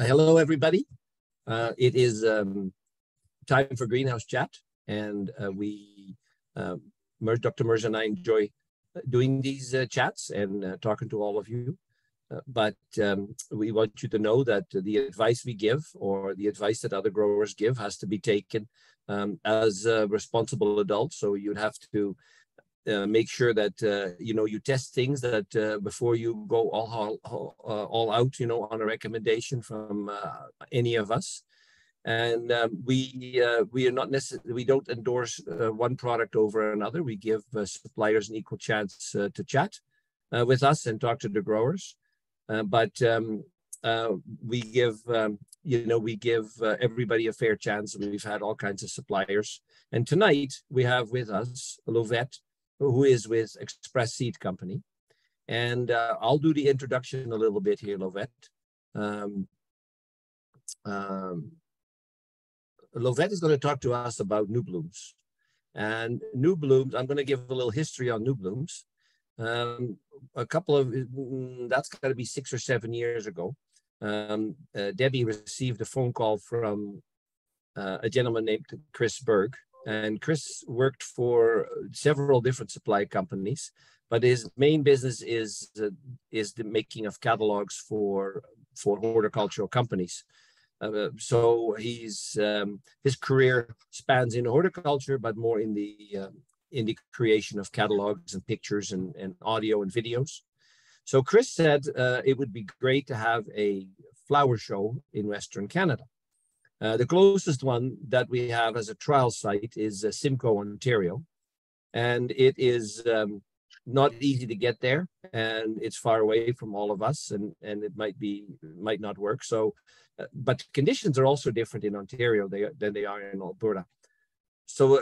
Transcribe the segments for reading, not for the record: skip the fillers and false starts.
Hello, everybody. It is time for Greenhouse Chat, and Dr. Mirza and I enjoy doing these chats and talking to all of you. But we want you to know that the advice we give or the advice that other growers give has to be taken as responsible adults. So you'd have to make sure that you test things that before you go all out, on a recommendation from any of us. And we are not necessarily, we don't endorse one product over another. We give suppliers an equal chance to chat with us and talk to the growers. But we give everybody a fair chance. We've had all kinds of suppliers, and tonight we have with us Lovette, who is with Express Seed Company. And I'll do the introduction a little bit here, Lovette. Lovette is going to talk to us about new blooms. And new blooms, I'm going to give a little history on new blooms. That's got to be 6 or 7 years ago. Debbie received a phone call from a gentleman named Chris Berg. And Chris worked for several different supply companies, but his main business is the making of catalogs for horticultural companies. So his career spans in horticulture, but more in the creation of catalogs and pictures and audio and videos. So Chris said it would be great to have a flower show in Western Canada. The closest one that we have as a trial site is Simcoe, Ontario, and it is not easy to get there, and it's far away from all of us, and it might not work. So, but conditions are also different in Ontario than they are in Alberta. So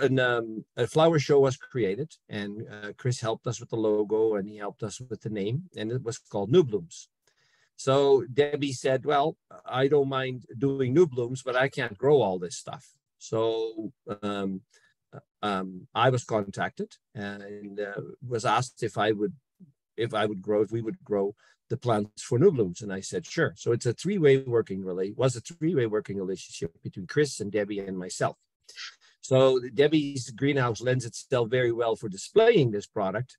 a flower show was created, and Chris helped us with the logo, and he helped us with the name, and it was called New Blooms. So Debbie said, well, I don't mind doing new blooms, but I can't grow all this stuff. So I was contacted and was asked if we would grow the plants for new blooms. And I said, sure. So it's a three-way working relationship between Chris and Debbie and myself. So Debbie's greenhouse lends itself very well for displaying this product.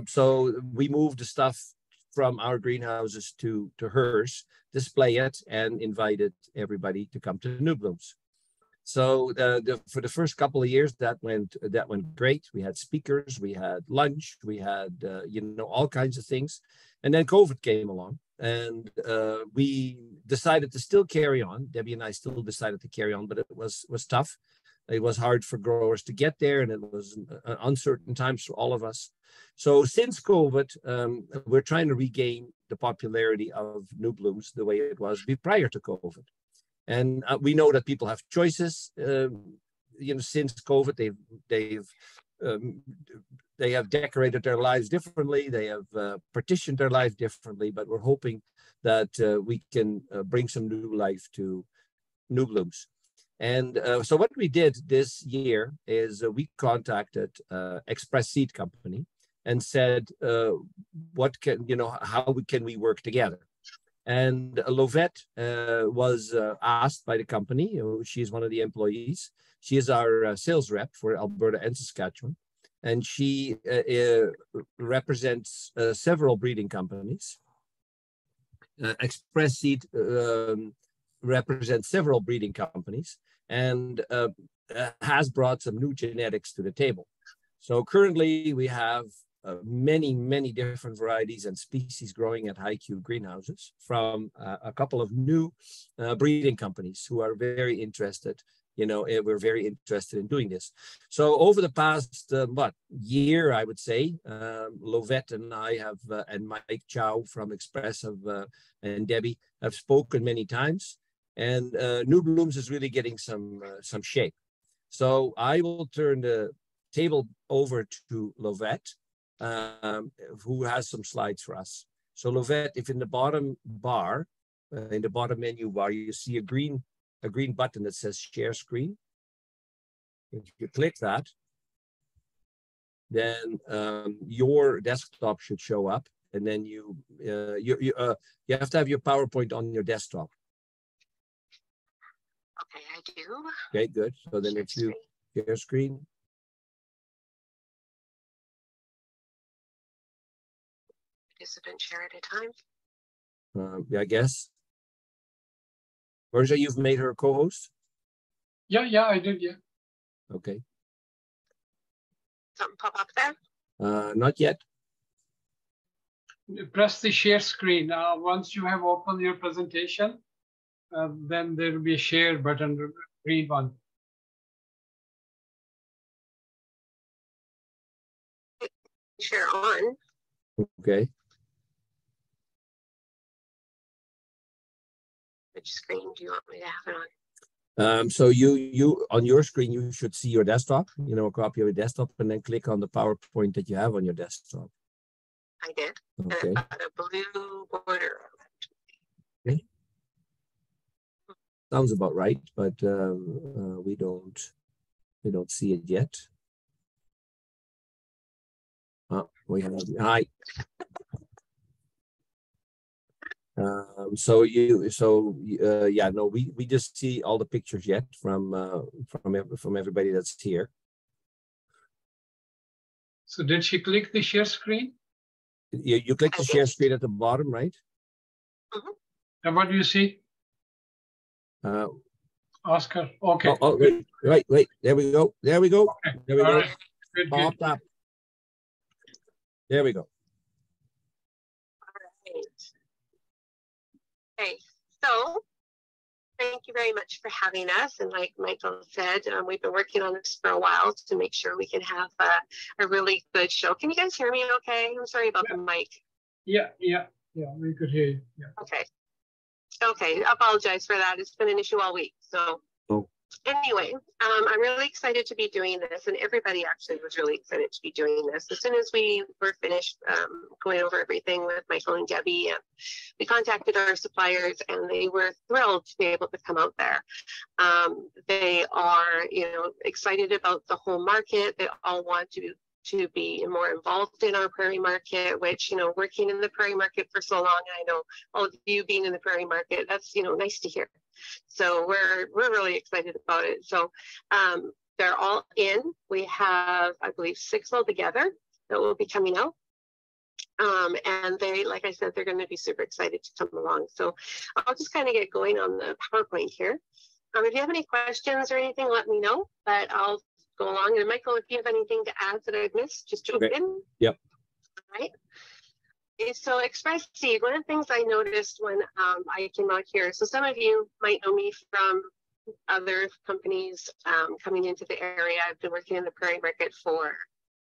So we moved the stuff from our greenhouses to hers, display it, and invited everybody to come to New Blooms. So for the first couple of years, that went great. We had speakers, we had lunch, we had all kinds of things, and then COVID came along, and we decided to still carry on. Debbie and I still decided to carry on, but it was tough. It was hard for growers to get there, and it was uncertain times for all of us. So since COVID, we're trying to regain the popularity of New Blooms the way it was prior to COVID. And we know that people have choices. Since COVID, they have decorated their lives differently. They have partitioned their life differently. But we're hoping that we can bring some new life to New Blooms. And so what we did this year is we contacted Express Seed Company and said, how can we work together? And Lovette was asked by the company. She's one of the employees. She is our sales rep for Alberta and Saskatchewan. And she represents several breeding companies. Express Seed represents several breeding companies and has brought some new genetics to the table. So currently we have many different varieties and species growing at high-Q greenhouses from a couple of new breeding companies who are very interested. We're very interested in doing this. So over the past year, I would say, Lovette and I have, and Mike Chow from Express and Debbie have spoken many times, and New Blooms is really getting some shape. So I will turn the table over to Lovette, who has some slides for us. So Lovette, if in the bottom bar, in the bottom menu bar, you see a green button that says share screen. If you click that, then your desktop should show up, and then you have to have your PowerPoint on your desktop. Okay, I do. Okay, good. So then if you share screen. Participant share at a time. Yeah, I guess. Mirza, you've made her co-host? Yeah, I did, yeah. Okay. Something pop up there? Not yet. Press the share screen. Once you have opened your presentation, then there will be a share button, green one. Share on. Okay. Which screen do you want me to have it on? So you on your screen, you should see your desktop, a copy of your desktop, and then click on the PowerPoint that you have on your desktop. I did. Okay. And it's got a blue border. Okay. Sounds about right, but we don't see it yet. We have hi. We just see all the pictures yet from everybody that's here. So did she click the share screen? You click the share screen at the bottom, right? Mm-hmm. And what do you see? Oscar. Okay. Oh, wait. There we go. Okay. There we go. Right. Good. Popped up. There we go. All right. Okay, so thank you very much for having us. And like Michael said, we've been working on this for a while to make sure we can have a really good show. Can you guys hear me okay? I'm sorry about the mic. Yeah, we could hear you. Yeah. Okay, I apologize for that. It's been an issue all week. So anyway, I'm really excited to be doing this, and everybody actually was really excited to be doing this. As soon as we were finished going over everything with Michael and Debbie, and we contacted our suppliers, and they were thrilled to be able to come out there. They are, excited about the whole market. They all want to be more involved in our prairie market, which, working in the prairie market for so long, and I know all of you being in the prairie market, that's, nice to hear. So we're really excited about it. So they're all in. We have, I believe, 6 altogether that will be coming out. And they, like I said, they're going to be super excited to come along. So I'll just kind of get going on the PowerPoint here. If you have any questions or anything, let me know, but I'll go along. And Michael, if you have anything to add that I've missed, just jump in. Yep. All right. So Express Seed, one of the things I noticed when I came out here, so some of you might know me from other companies coming into the area. I've been working in the prairie market for,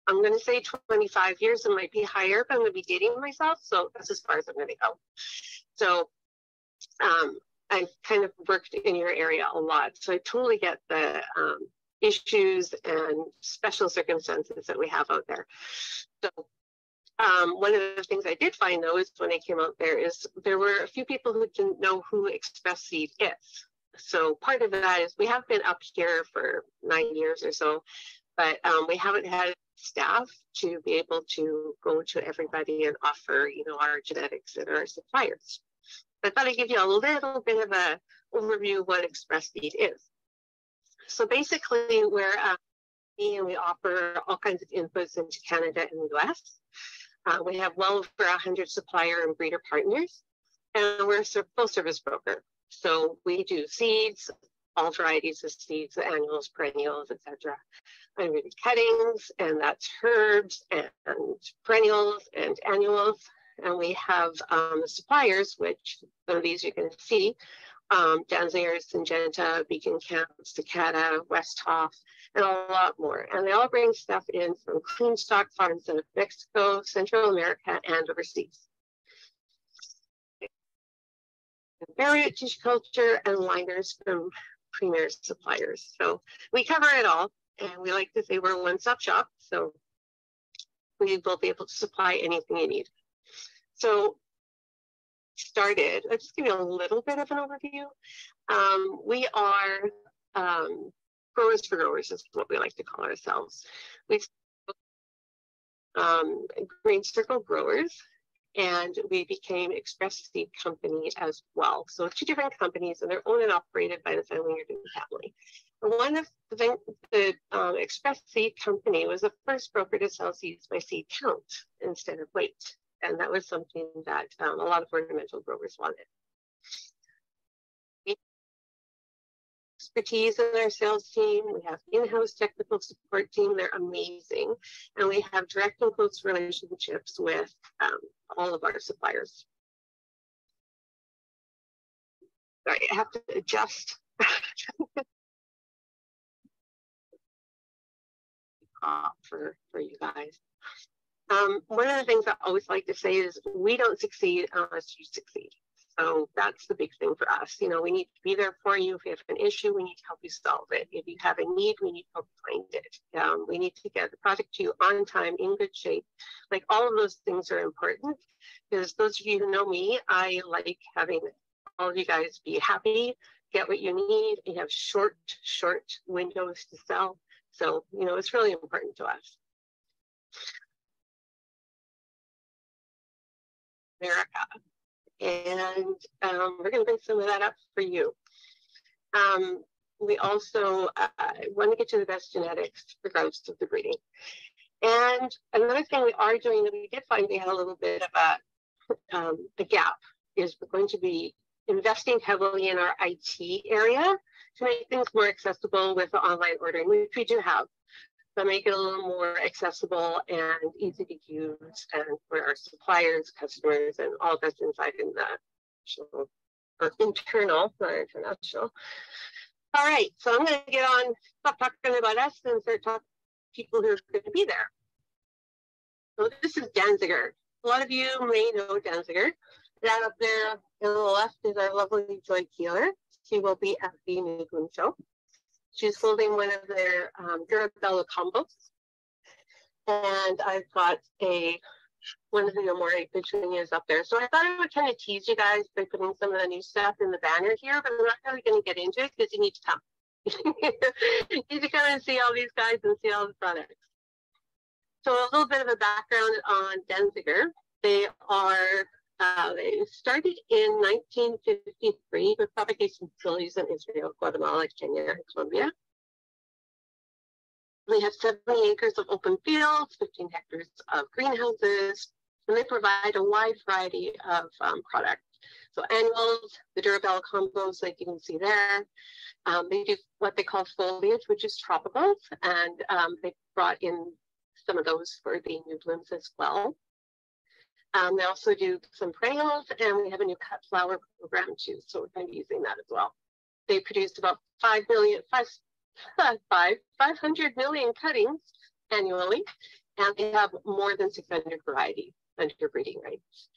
I'm going to say 25 years. It might be higher, but I'm going to be dating myself. So that's as far as I'm going to go. So I've kind of worked in your area a lot. So I totally get the issues and special circumstances that we have out there. So one of the things I did find, though, is when I came out there, is there were a few people who didn't know who Express Seed is. So part of that is we have been up here for 9 years or so, but we haven't had staff to be able to go to everybody and offer, our genetics and our suppliers. I thought I'd give you a little bit of an overview of what Express Seed is. So basically, we're and we offer all kinds of inputs into Canada and the US. We have well over 100 supplier and breeder partners, and we're a full service broker. So we do seeds, all varieties of seeds, annuals, perennials, etc. Unrooted cuttings, and that's herbs and perennials and annuals. And we have the suppliers, which some of these you can see, Danziger, Syngenta, Beacon Camp, Cicada, Westhoff, and a lot more. And they all bring stuff in from clean stock farms in Mexico, Central America, and overseas. Berry tissue culture and liners from premier suppliers. So we cover it all, and we like to say we're a one-stop shop. So we will be able to supply anything you need. So I'll just give you a little bit of an overview. We are growers for growers is what we like to call ourselves. We've green circle growers, and we became Express Seed Company as well. So 2 different companies, and they're owned and operated by the Verheul family. And one of the Express Seed Company was the first broker to sell seeds by seed count instead of weight. And that was something that a lot of ornamental growers wanted. Expertise in our sales team. We have in-house technical support team. They're amazing. And we have direct and close relationships with all of our suppliers. Sorry, I have to adjust. for you guys. One of the things I always like to say is we don't succeed unless you succeed. So that's the big thing for us. You know, we need to be there for you. If you have an issue, we need to help you solve it. If you have a need, we need to help find it. We need to get the product to you on time, in good shape. Like, all of those things are important, because those of you who know me, I like having all of you guys be happy, get what you need. You have short windows to sell. So, you know, it's really important to us. America. And we're going to bring some of that up for you. We also want to get you the best genetics regardless of the breeding. And another thing we are doing that we did find we had a little bit of a gap is we're going to be investing heavily in our IT area to make things more accessible with the online ordering, which we do have, but make it a little more accessible and easy to use, and for our suppliers, customers, and all that's inside in the national, or internal, not international. All right, so I'm going to get on, stop talking about us and start talking to people who are going to be there. So this is Danziger. A lot of you may know Danziger. That up there on the left is our lovely Joy Keeler. She will be at the New Bloom Show. She's holding one of their Durabella combos. And I've got one of the Amore petunias up there. So I thought I would kind of tease you guys by putting some of the new stuff in the banner here, but I'm not really going to get into it because you need to come. You need to come and see all these guys and see all the products. So a little bit of a background on Danziger. They started in 1953 with propagation facilities in Israel, Guatemala, Kenya, and Colombia. They have 70 acres of open fields, 15 hectares of greenhouses, and they provide a wide variety of products. So annuals, the Durabella combos, like you can see there. They do what they call foliage, which is tropicals, and they brought in some of those for the new blooms as well. They also do some perennials, and we have a new cut flower program too, so we're going to be using that as well. They produced about 500 million cuttings annually, and they have more than 600 varieties under breeding rights.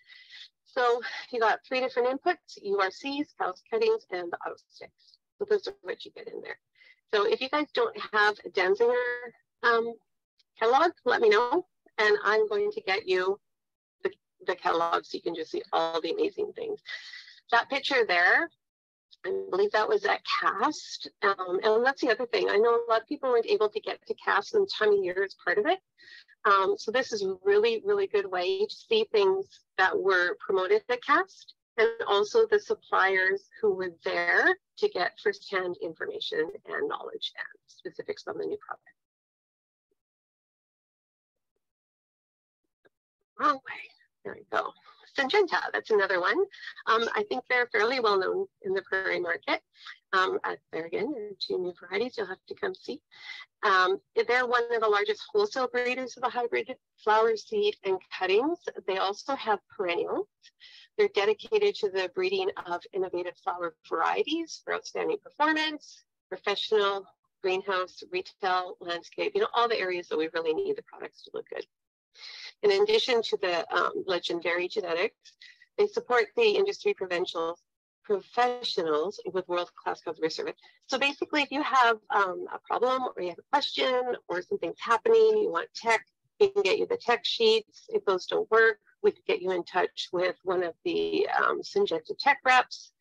So you got 3 different inputs: URCs, house cuttings, and the auto sticks. So those are what you get in there. So if you guys don't have a Danziger catalog, let me know, and I'm going to get you the catalog so you can just see all the amazing things. That picture there, I believe that was at CAST. And that's the other thing. I know a lot of people weren't able to get to CAST, and time of year is part of it. So this is a really, really good way to see things that were promoted at CAST, and also the suppliers who were there to get firsthand information and knowledge and specifics on the new product. Wrong way. There we go. Syngenta, that's another one. I think they're fairly well known in the prairie market. There again, there are 2 new varieties you'll have to come see. They're one of the largest wholesale breeders of the hybrid flower seed and cuttings. They also have perennials. They're dedicated to the breeding of innovative flower varieties for outstanding performance, professional, greenhouse, retail, landscape, you know, all the areas that we really need the products to look good. In addition to the legendary genetics, they support the industry professionals with world-class customer service. So basically, if you have a problem or you have a question or something's happening, you want tech, we can get you the tech sheets. If those don't work, we can get you in touch with one of the Syngenta tech reps.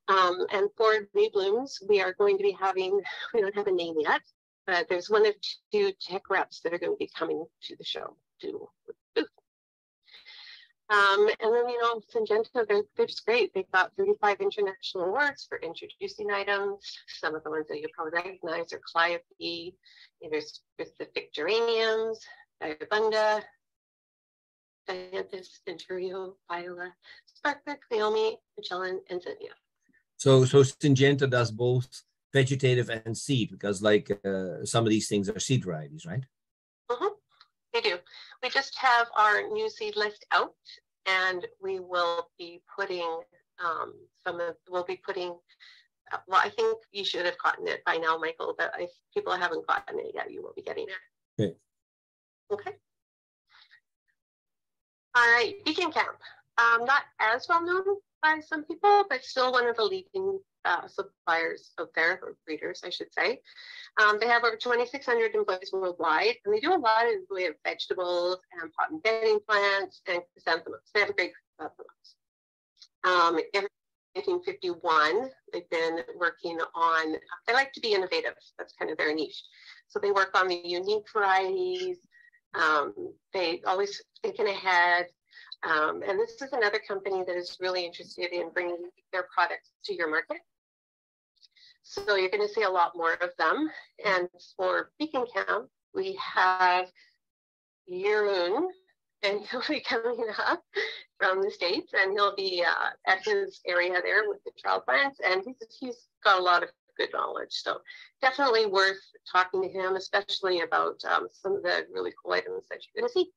And for new blooms, we are going to be having, we don't have a name yet, but there's 1 of 2 tech reps that are going to be coming to the show. And then, you know, Syngenta, they're just great. They've got 35 international awards for introducing items. Some of the ones that you probably recognize are Calliope, there's specific geraniums, Diabunda, Dianthus, Venturio, Viola, Sparkler, Cleome, Magellan, and Zinnia. So Syngenta does both vegetative and seed, because like some of these things are seed varieties, right? Mm-hmm. They do. We just have our new seed list out, and we will be putting well, I think you should have gotten it by now, Michael, but if people haven't gotten it yet, you will be getting it. Okay. Okay. All right, Beacon Camp. Not as well known by some people, but still one of the leading suppliers out there, or breeders, I should say. They have over 2,600 employees worldwide, and they do a lot in the way of vegetables and pot and bedding plants and chrysanthemums. They have a great chrysanthemums. Ever since 1951, they've been working on, they like to be innovative. That's kind of their niche. So they work on the unique varieties. They always thinking ahead. And this is another company that is really interested in bringing their products to your market. So you're going to see a lot more of them. And for Beacon Camp, we have Jeroen, and he'll be coming up from the States, and he'll be at his area there with the trial plants. And he's got a lot of good knowledge. So definitely worth talking to him, especially about some of the really cool items that you're going to see.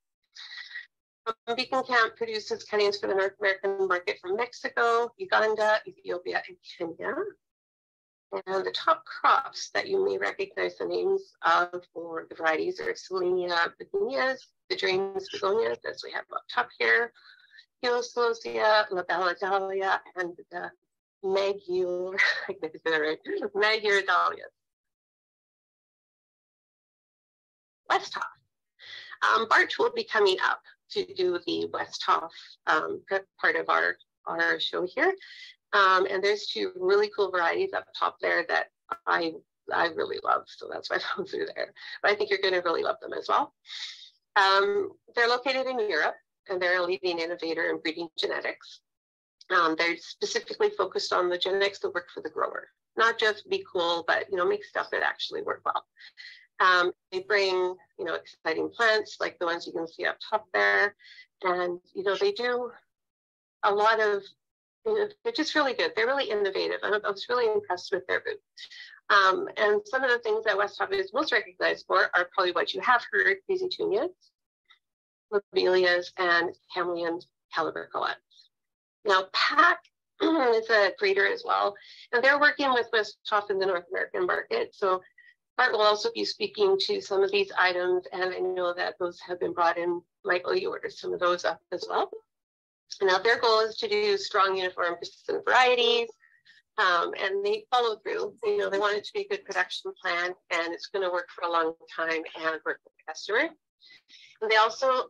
Beacon Camp produces cuttings for the North American market from Mexico, Uganda, Ethiopia, and Kenya. And the top crops that you may recognize the names of for the varieties are Selenia begonias, the dreams begonias, as we have up top here, Celosia, La Bella Dahlia, and the Magyar, I think I said that right, Magyar dahlias. Westhoff. Bart will be coming up to do the Westhoff part of our show here. And there's two really cool varieties up top there that I really love. So that's why those are there. But I think you're going to really love them as well. They're located in Europe, and they're a leading innovator in breeding genetics. They're specifically focused on the genetics that work for the grower, not just be cool, but make stuff that actually work well. They bring exciting plants like the ones you can see up top there, and they do a lot of. They're just really good. They're really innovative. I was really impressed with their booth. And some of the things that Westhoff is most recognized for are probably what you have heard: Crazytunias, Lobelias, and Camellian calibricolettes. Now, PAC is a breeder as well, and they're working with Westhoff in the North American market. So Bart will also be speaking to some of these items, and I know that those have been brought in. Michael, you ordered some of those up as well. Now, their goal is to do strong, uniform, persistent varieties, and they follow through. They want it to be a good production plan, and it's going to work for a long time and work with the customer. And they also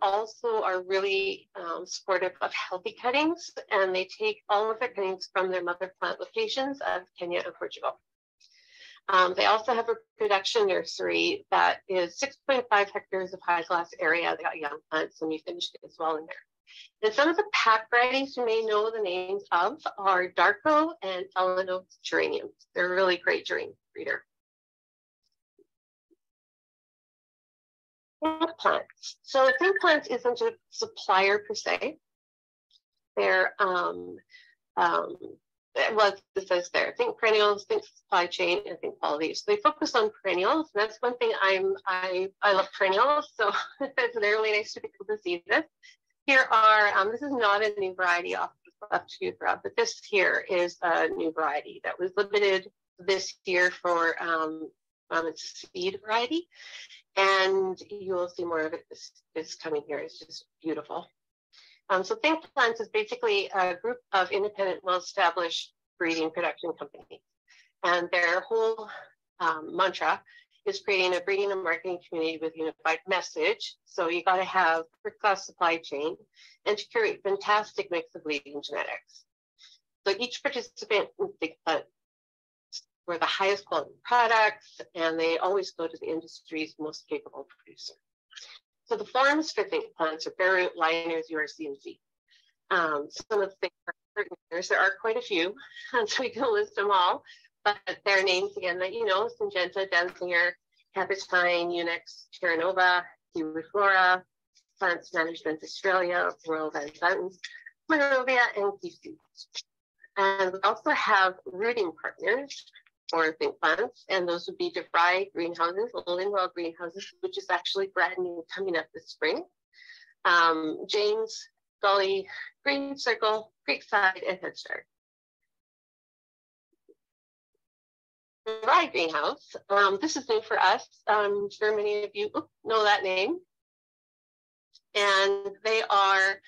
are really supportive of healthy cuttings, and they take all of their cuttings from their mother plant locations of Kenya and Portugal. They also have a production nursery that is 6.5 hectares of high glass area. They got young plants, and we finished it as well in there. And some of the PAC varieties you may know the names of are Darko and Elano geraniums. They're a really great geranium breeder. Think plants. So Think Plants isn't a supplier per se. They're well, it says there, think perennials, think supply chain, and think quality. So they focus on perennials. And that's one thing I love perennials. So it's really nice to be able to see this. Here are, this is not a new variety off the left to grab, but this here is a new variety that was limited this year for its seed variety. And you will see more of it this coming year. It's just beautiful. So Think Plants is basically a group of independent, well-established breeding production companies. And their whole mantra is creating a breeding and marketing community with unified message. So you got to have first-class supply chain and to create fantastic mix of leading genetics. So each participant in Think Plants for the highest quality products, and they always go to the industry's most capable producer. So the forms for Think Plants are bare root, liners, URC, and Z. some of the things are partners. There are quite a few, so we can list them all. But their names again that you know: Syngenta, Denzinger, Capitine, Unix, Terranova, Kiwiflora, Plants Management Australia, Royal Van Zanten, Monrovia, and QC. And we also have rooting partners or think plants, and those would be DeVry greenhouses, Lindwell greenhouses, which is actually brand new, coming up this spring. James, Gully, Green Circle, Creekside, and Head Start. DeVry Greenhouse, this is new for us. I'm sure many of you know that name. And they are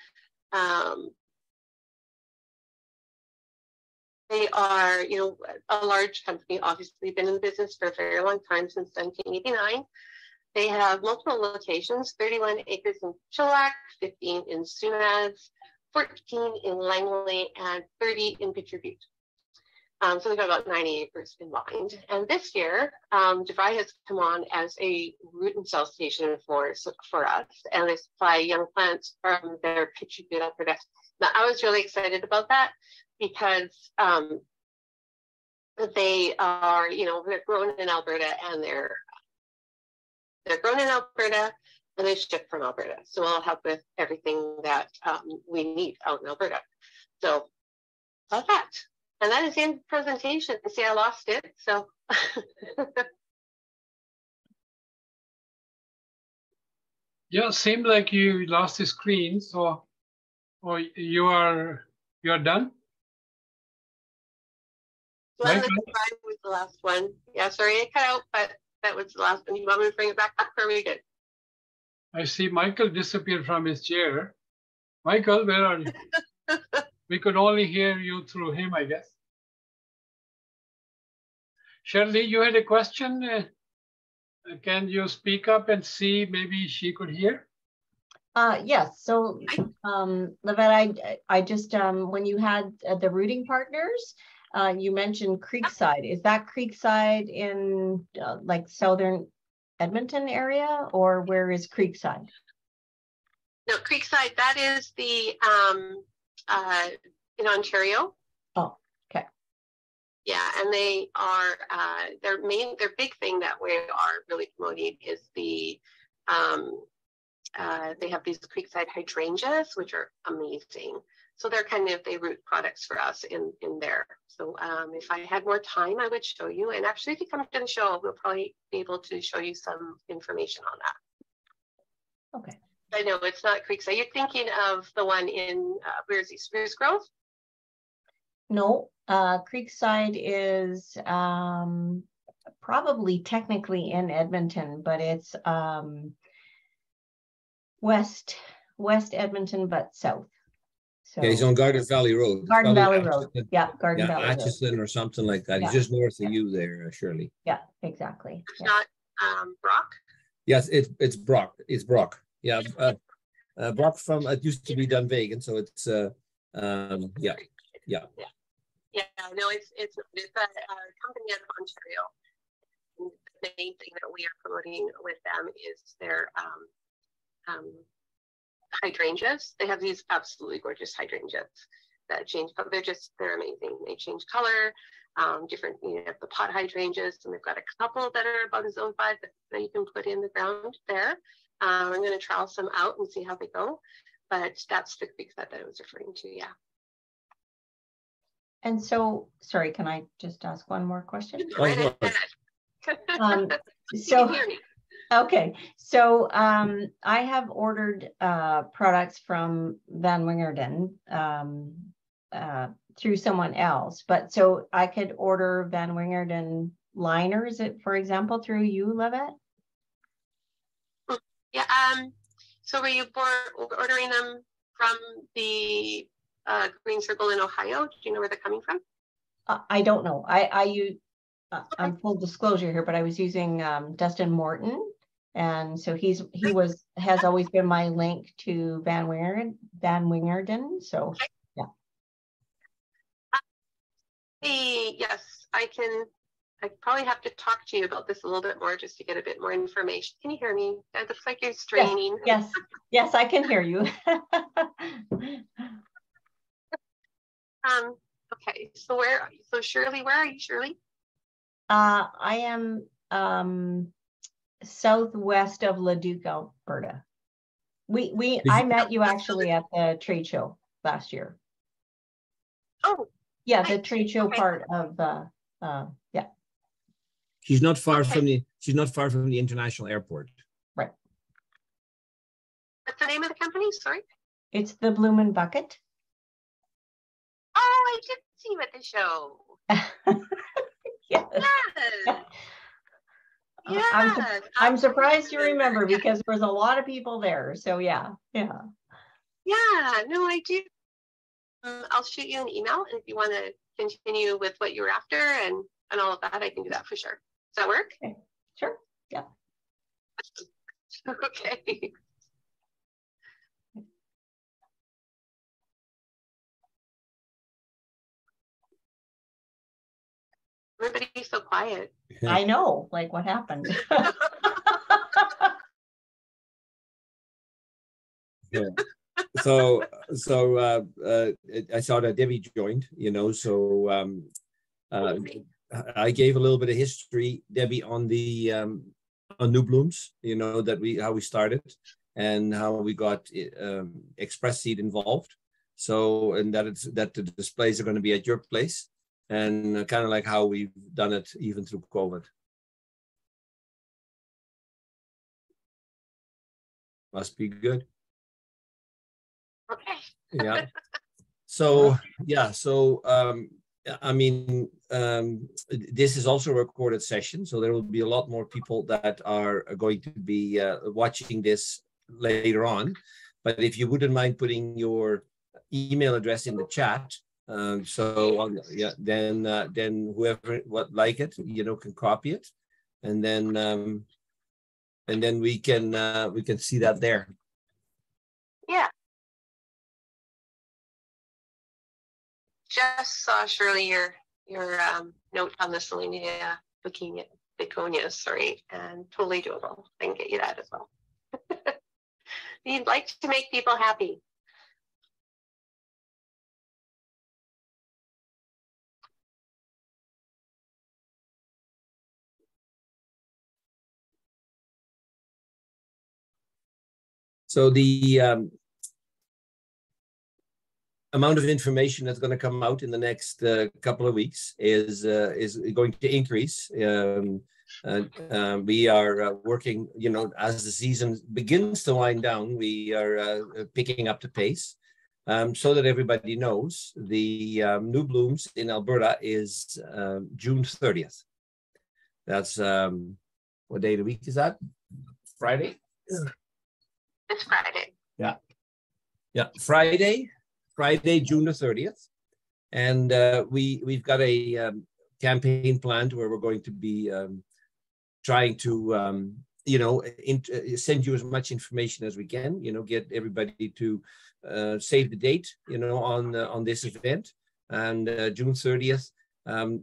you know, a large company, obviously been in business for a very long time, since 1989. They have multiple locations: 31 acres in Chilliwack, 15 in Sunaz, 14 in Langley, and 30 in Pitcher Butte. So they've got about 90 acres combined. And this year, DeVry has come on as a root and cell station for us, and they supply young plants from their Pitcher Butte, Alberta. Now, I was really excited about that because they are, you know, they're grown in Alberta, and they're grown in Alberta, and they ship from Alberta. So I'll help with everything that we need out in Alberta. So that's that. And that is the end of the presentation. See, I lost it, so. Yeah, seemed like you lost the screen, so or you're done? Well, was the last one. Yeah, sorry, it cut out, but that was the last one. You want me to bring it back up, or are we good? I see Michael disappeared from his chair. Michael, where are you? We could only hear you through him, I guess. Shirley, you had a question. Can you speak up and see? Maybe she could hear. Yes. So, Levette, I just when you had the rooting partners, you mentioned Creekside. Is that Creekside in like southern Edmonton area, or where is Creekside? No, Creekside. That is the in Ontario. Oh, okay. Yeah, and they are their big thing that we are really promoting is the they have these Creekside hydrangeas, which are amazing. So they're they root products for us in there. So if I had more time, I would show you. And actually, if you come to the show, we'll probably be able to show you some information on that. Okay. I know it's not Creekside. You're thinking of the one in where's he, Spruce Grove? No, Creekside is probably technically in Edmonton, but it's west Edmonton, but south. So yeah, he's on Garden Valley Road. Garden Valley Road. Yeah, Garden Valley Road. Atchison or something like that. Yeah. He's just north of you there, Shirley. Yeah, exactly. It's not Brock? Yes, it's Brock. It's Brock. Yeah, Brock from, it used to be Dunvegan, so it's, yeah. Yeah, no, it's a company out of Ontario. And the main thing that we are promoting with them is their hydrangeas. They have these absolutely gorgeous hydrangeas that change color. They're amazing. They change color, different, you have the pot hydrangeas, and they've got a couple that are about a zone 5 that you can put in the ground there. I'm going to trial some out and see how they go, but that's the Creekside that I was referring to, yeah. And so, sorry, can I just ask one more question? Okay, so I have ordered products from Van Wingerden through someone else, but so I could order Van Wingerden liners, for example, through you, Levette? Yeah, so were you ordering them from the Green Circle in Ohio? Do you know where they're coming from? I don't know. I use, I'm full disclosure here, but I was using Dustin Morton. And so has always been my link to Van Wingerden. So yeah. Yes, I probably have to talk to you about this a little bit more just to get a bit more information. Can you hear me? It looks like you're straining. Yes, I can hear you. Okay, so so Shirley, where are you, Shirley? I am southwest of Leduc, Alberta. I met you actually at the trade show last year. Oh, yeah, the trade show okay. part of yeah. She's not far from the international airport. Right. What's the name of the company? Sorry. It's the Bloomin' Bucket. Oh, I did see you at the show. Yes. Yes. Yes. I'm surprised you remember because there was a lot of people there. So yeah. Yeah, no, I do. I'll shoot you an email, and if you want to continue with what you were after and all of that, I can do that for sure. Does that work? Okay. Sure. Yeah. Okay. Everybody's so quiet. I know, like what happened? Yeah. So I saw that Debbie joined, so I gave a little bit of history, Debbie, on the on New Blooms, how we started and how we got Express Seed involved. So, and that the displays are going to be at your place, and kind of like how we've done it even through COVID. Must be good. Okay. Yeah. So yeah. So I mean, this is also a recorded session, so there will be a lot more people that are going to be watching this later on. But if you wouldn't mind putting your email address in the chat, then whoever would like it, can copy it, and then we can see that there. Yeah. Just saw, Shirley, your note on the Selenia begonias, sorry, and totally doable. I can get you that as well. You'd like to make people happy. So the amount of information that's going to come out in the next couple of weeks is going to increase. We are working, as the season begins to wind down, we are picking up the pace. So that everybody knows, the New Blooms in Alberta is June 30th. That's what day of the week is that? Friday? It's Friday. Yeah. Yeah, Friday, June the 30th. And we've got a campaign planned where we're going to be trying to, send you as much information as we can, get everybody to save the date, on this event, and June 30th.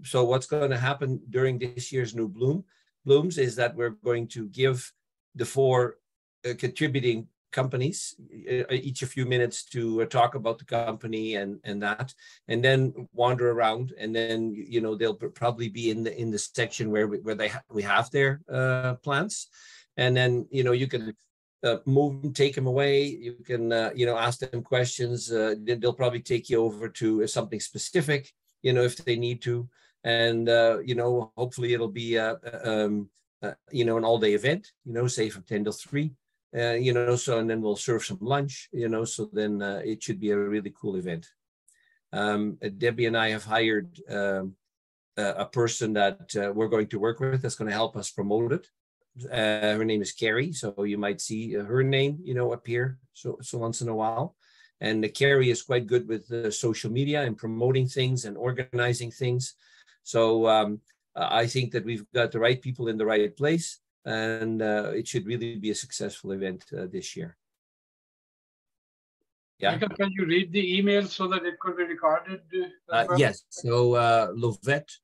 So what's going to happen during this year's New Blooms is that we're going to give the 4 contributing companies each a few minutes to talk about the company and that, and then wander around, and then they'll probably be in the section where we have their plants, and then you can move them, take them away. You can ask them questions. They'll probably take you over to something specific, if they need to, and hopefully it'll be an all-day event, say from 10 till 3. So, and then we'll serve some lunch, so then it should be a really cool event. Debbie and I have hired a person that we're going to work with that's going to help us promote it. Her name is Carrie, so you might see her name, appear so once in a while. And Carrie is quite good with social media and promoting things and organizing things. So I think that we've got the right people in the right place. And it should really be a successful event this year. Yeah. Michael, can you read the email so that it could be recorded? Yes. So Lovette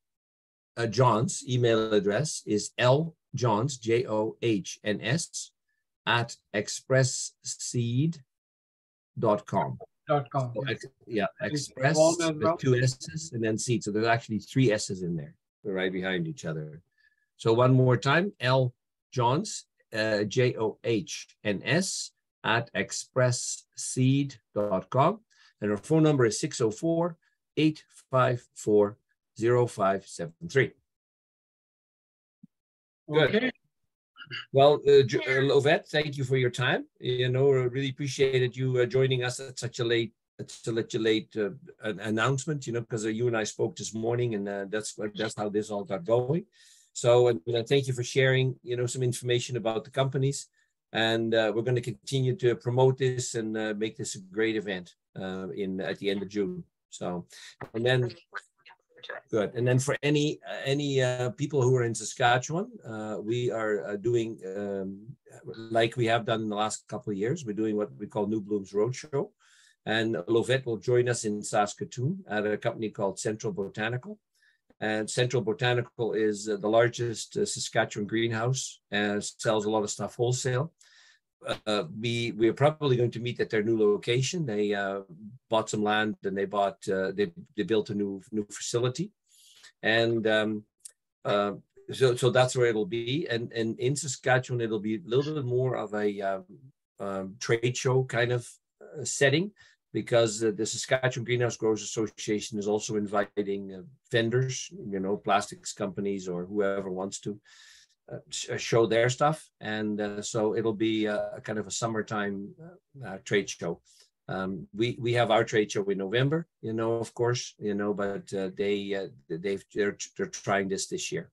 John's email address is ljohns, JOHNS, @expressseed.com. .com. So, yeah, Warm Express as with well. 2 S's and then seed. So there's actually 3 S's in there. They're right behind each other. So one more time, L Johns, JOHNS at expressseed.com. And our phone number is 604-854-0573. Good. Okay. Well, Lovette, thank you for your time. You know, I really appreciated you joining us at such a late announcement, you know, because you and I spoke this morning, and that's how this all got going. So, thank you for sharing, you know, some information about the companies, and we're going to continue to promote this and make this a great event at the end of June. So, and then. Good. And then for any people who are in Saskatchewan, we are doing, like we have done in the last couple of years, we're doing what we call New Blooms Roadshow. And Lovette will join us in Saskatoon at a company called Central Botanical. And Central Botanical is the largest Saskatchewan greenhouse and sells a lot of stuff wholesale. We're probably going to meet at their new location. They bought some land, and they built a new facility, and so that's where it'll be. And in Saskatchewan, it'll be a little bit more of a trade show kind of setting, because the Saskatchewan Greenhouse Growers Association is also inviting vendors, you know, plastics companies or whoever wants to show their stuff. And so it'll be a kind of a summertime trade show. We have our trade show in November, you know, of course, you know, but they're trying this year.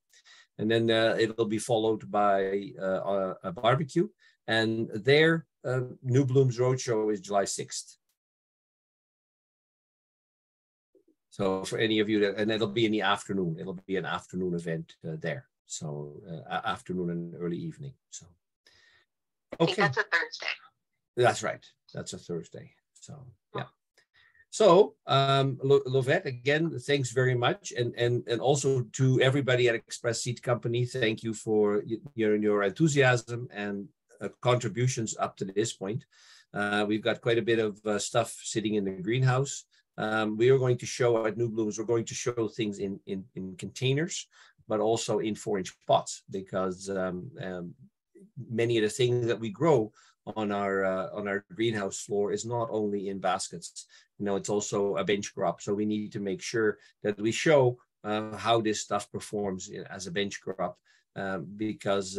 And then it'll be followed by a barbecue, and their New Blooms Roadshow is July 6th. So for any of you and it'll be in the afternoon. It'll be an afternoon event there. So afternoon and early evening. So I think that's a Thursday. That's right. That's a Thursday. So yeah. So Lovette, again, thanks very much, and also to everybody at Express Seed Company, thank you for your enthusiasm and contributions up to this point. We've got quite a bit of stuff sitting in the greenhouse. We are going to show at New Blooms, we're going to show things in containers, but also in 4-inch pots, because many of the things that we grow on our greenhouse floor is not only in baskets, you know, it's also a bench crop. So we need to make sure that we show how this stuff performs as a bench crop, because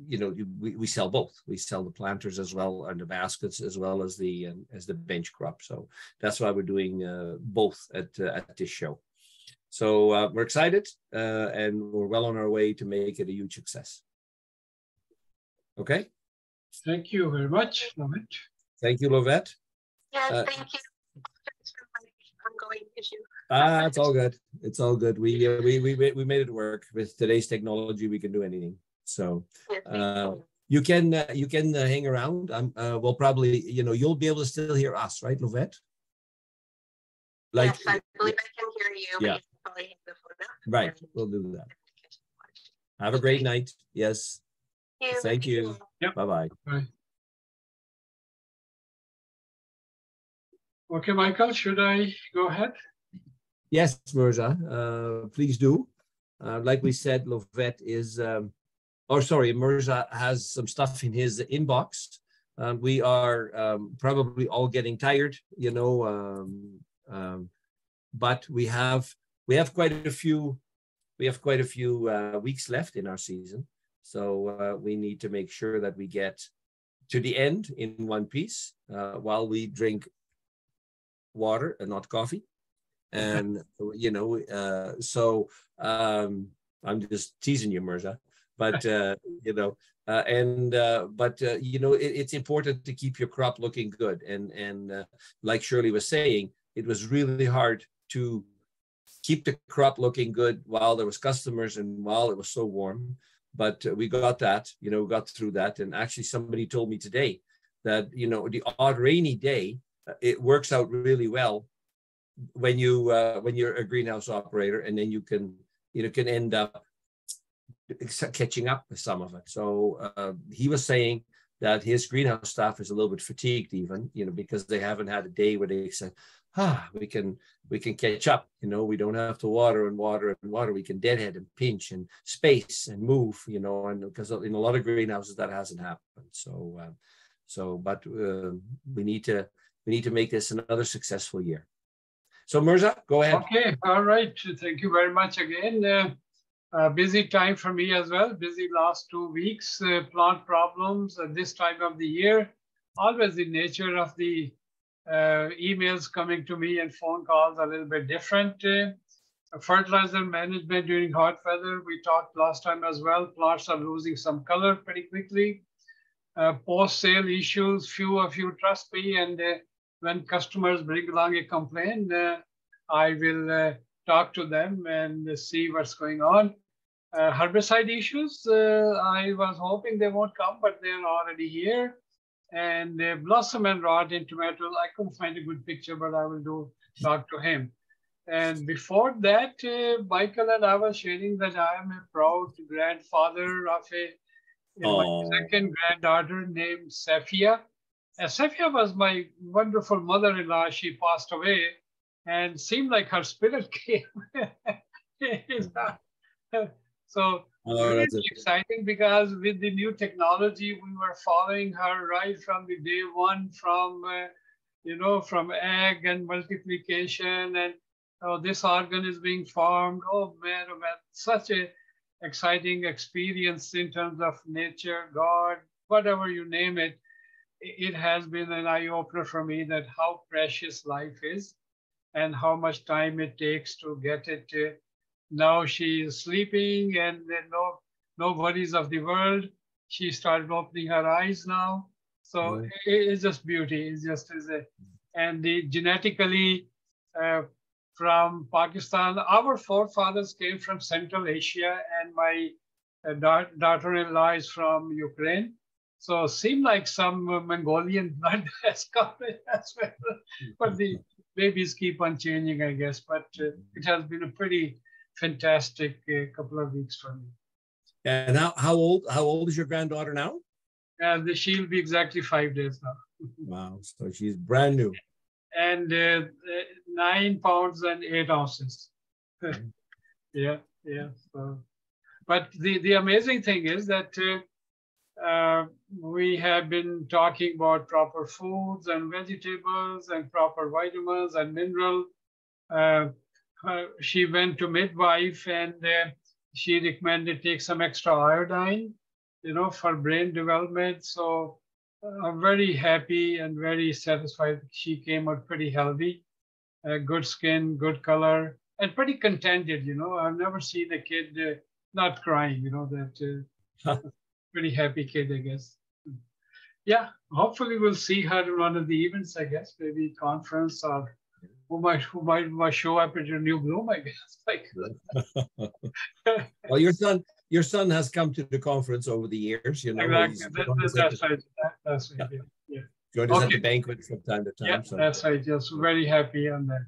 you know, we sell both. We sell the planters as well, and the baskets as well as the bench crop. So that's why we're doing both at this show. So we're excited, and we're well on our way to make it a huge success. Okay. Thank you very much, Lovette. Thank you, Lovette. Yes, thank you. Ongoing issue. It's all good. It's all good. We made it work. With today's technology, we can do anything. So you can hang around. We'll probably, you know, you'll be able to still hear us, right, Lovette? Like, yes, I believe I can hear you. Yeah. But you can probably hang the phone up. Right. We'll do that. Have a great night. Yes. Thank you. Yep. Bye-bye. Bye. Okay, Michael, should I go ahead? Yes, Mirza, please do. Like we said, Lovette is, Mirza has some stuff in his inbox. We are probably all getting tired, you know, but we have quite a few weeks left in our season. So we need to make sure that we get to the end in one piece while we drink water and not coffee. And, you know, so I'm just teasing you, Mirza, but, you know, you know, it's important to keep your crop looking good. And like Shirley was saying, it was really hard to keep the crop looking good while there was customers and while it was so warm. But we got that, you know, got through that. And actually somebody told me today that, you know, the odd rainy day, it works out really well when you're a greenhouse operator, and then you can end up catching up with some of it. So he was saying that his greenhouse staff is a little bit fatigued even, because they haven't had a day where they say, we can catch up, we don't have to water and water and water. We can deadhead and pinch and space and move, and because in a lot of greenhouses that hasn't happened. But we need to make this another successful year. So Mirza, go ahead. Okay, all right. Thank you very much again. Busy time for me as well. Busy last 2 weeks. Plant problems at this time of the year. Always the nature of the emails coming to me and phone calls are a little bit different. Fertilizer management during hot weather. We talked last time as well. Plants are losing some color pretty quickly. Post-sale issues. Few of you trust me, and when customers bring along a complaint, I will talk to them and see what's going on. Herbicide issues, I was hoping they won't come, but they're already here. And blossom and rot in tomatoes, I couldn't find a good picture, but I will talk to him. And before that, Michael and I were sharing that I am a proud grandfather of my second granddaughter named Safia. Safia was my wonderful mother-in-law. She passed away and seemed like her spirit came. So really exciting, because with the new technology, we were following her right from the day one, from egg and multiplication, and this organ is being formed. Oh man, such a exciting experience in terms of nature, God, whatever you name it. It has been an eye-opener for me that how precious life is and how much time it takes to get it. Now she is sleeping and no worries of the world. She started opening her eyes now. So it's just beauty. It's just and genetically from Pakistan, our forefathers came from Central Asia, and my daughter-in-law is from Ukraine. So it seemed like some Mongolian blood has come in as well. But the babies keep on changing, I guess. But it has been a pretty fantastic couple of weeks for me. And how old is your granddaughter now? She'll be exactly 5 days now. Wow, so she's brand new. And 9 pounds and 8 ounces. Yeah. So, but the amazing thing is that we have been talking about proper foods and vegetables and proper vitamins and mineral. She went to midwife, and she recommended take some extra iodine, for brain development. So I'm very happy and very satisfied. She came out pretty healthy, good skin, good color, and pretty contented. I've never seen a kid not crying. Pretty happy kid, I guess. Yeah, hopefully we'll see her at one of the events, I guess, maybe conference, or who might show up at your New Bloom, I guess. Well, your son has come to the conference over the years, Exactly. That's right. That's right. Yeah. Joined us at the banquet from time to time. Yeah, so. That's right. Just very happy on that.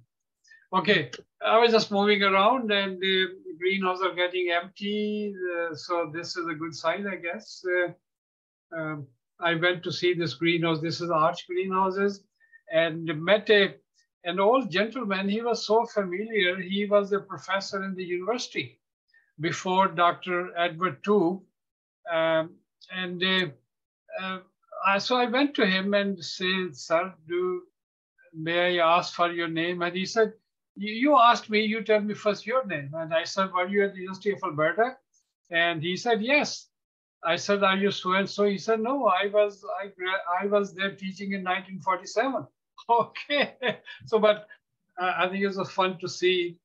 Okay, I was just moving around, and the greenhouses are getting empty. So this is a good sign, I guess. I went to see this greenhouse. This is Arch Greenhouses, and met an old gentleman. He was so familiar. He was a professor in the university before Dr. Edward too. So I went to him and said, "Sir, may I ask for your name?" And he said, "You asked me, you tell me first your name." And I said, "Were you at the University of Alberta?" And he said, "Yes." I said, "Are you so and so?" He said, "No, I was there teaching in 1947. Okay. So, but I think it was fun to see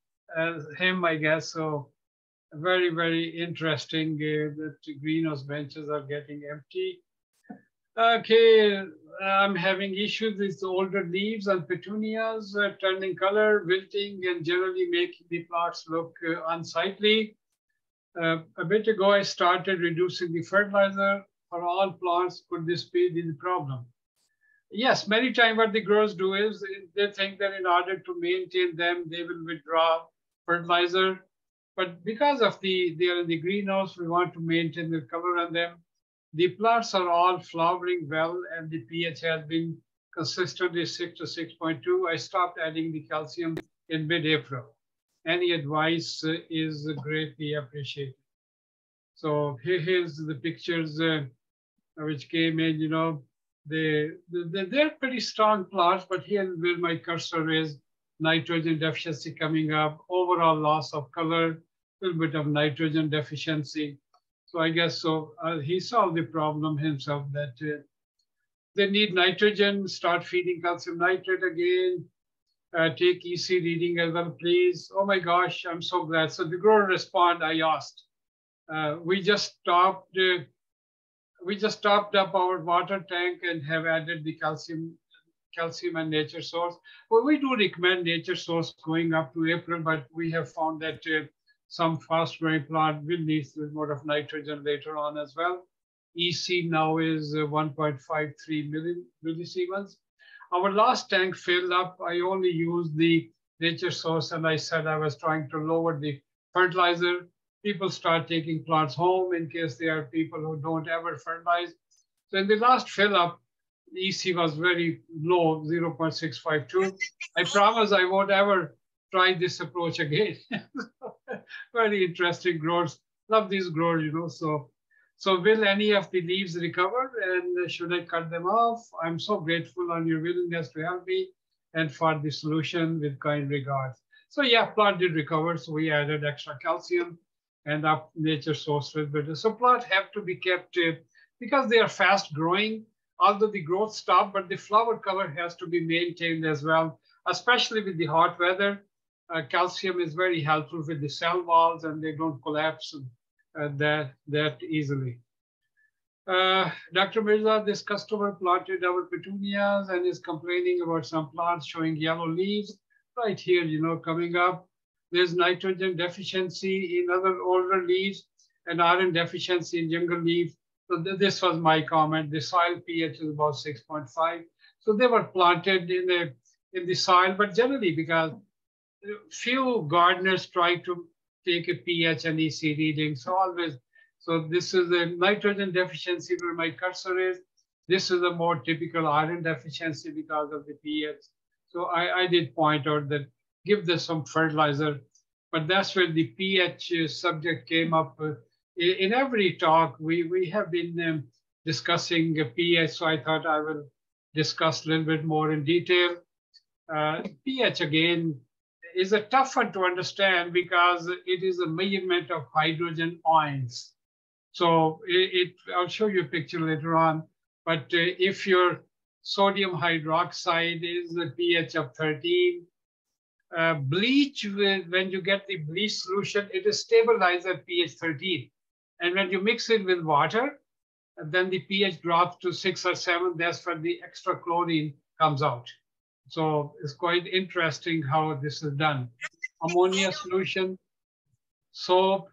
him, I guess. So very, very interesting that greenhouse benches are getting empty. Okay, I'm having issues with the older leaves and petunias turning color, wilting, and generally making the plants look unsightly. A bit ago, I started reducing the fertilizer for all plants. Could this be the problem? Yes, many times what the growers do is they think that in order to maintain them, they will withdraw fertilizer. But because of they are in the greenhouse, we want to maintain the cover on them. The plants are all flowering well, and the pH has been consistently 6 to 6.2. I stopped adding the calcium in mid-April. Any advice is greatly appreciated. So here's the pictures which came in, you know, they're pretty strong plants, but here where my cursor is, nitrogen deficiency coming up, overall loss of color, a little bit of nitrogen deficiency. So I guess so he solved the problem himself that they need nitrogen, start feeding calcium nitrate again, take EC reading as well, please. Oh my gosh, I'm so glad. So the grower respond, I asked. We just topped up our water tank and have added the calcium and nature source. Well, we do recommend nature source going up to April, but we have found that some fast growing plant will need more of nitrogen later on as well. EC now is 1.53 millisiemens. Our last tank filled up. I only used the nature source, and I said I was trying to lower the fertilizer. People start taking plants home in case there are people who don't ever fertilize. So in the last fill up, EC was very low, 0.652. I promise I won't ever try this approach again. Very interesting growers. Love these growers, you know. So will any of the leaves recover, and should I cut them off? I'm so grateful on your willingness to help me and for the solution, with kind regards. So yeah, plant did recover. So we added extra calcium and up nature source a little bit. So plants have to be kept because they are fast growing. Although the growth stopped, but the flower color has to be maintained as well, especially with the hot weather. Calcium is very helpful with the cell walls, and they don't collapse that easily. Dr. Mirza, this customer planted our petunias and is complaining about some plants showing yellow leaves. Right here, you know, coming up. There's nitrogen deficiency in other older leaves and iron deficiency in younger leaves. So this was my comment. The soil pH is about 6.5. So they were planted in the soil, but generally because few gardeners try to take a pH and EC reading. So this is a nitrogen deficiency where my cursor is. This is a more typical iron deficiency because of the pH. So I did point out that give this some fertilizer, but that's where the pH subject came up. In every talk, we have been discussing pH, so I thought I will discuss a little bit more in detail. pH, again, is a tough one to understand because it is a measurement of hydrogen ions. So I'll show you a picture later on, but if your sodium hydroxide is a pH of 13, bleach, when you get the bleach solution, it is stabilized at pH 13. And when you mix it with water, then the pH drops to 6 or 7. That's when the extra chlorine comes out. So it's quite interesting how this is done. Ammonia solution, soap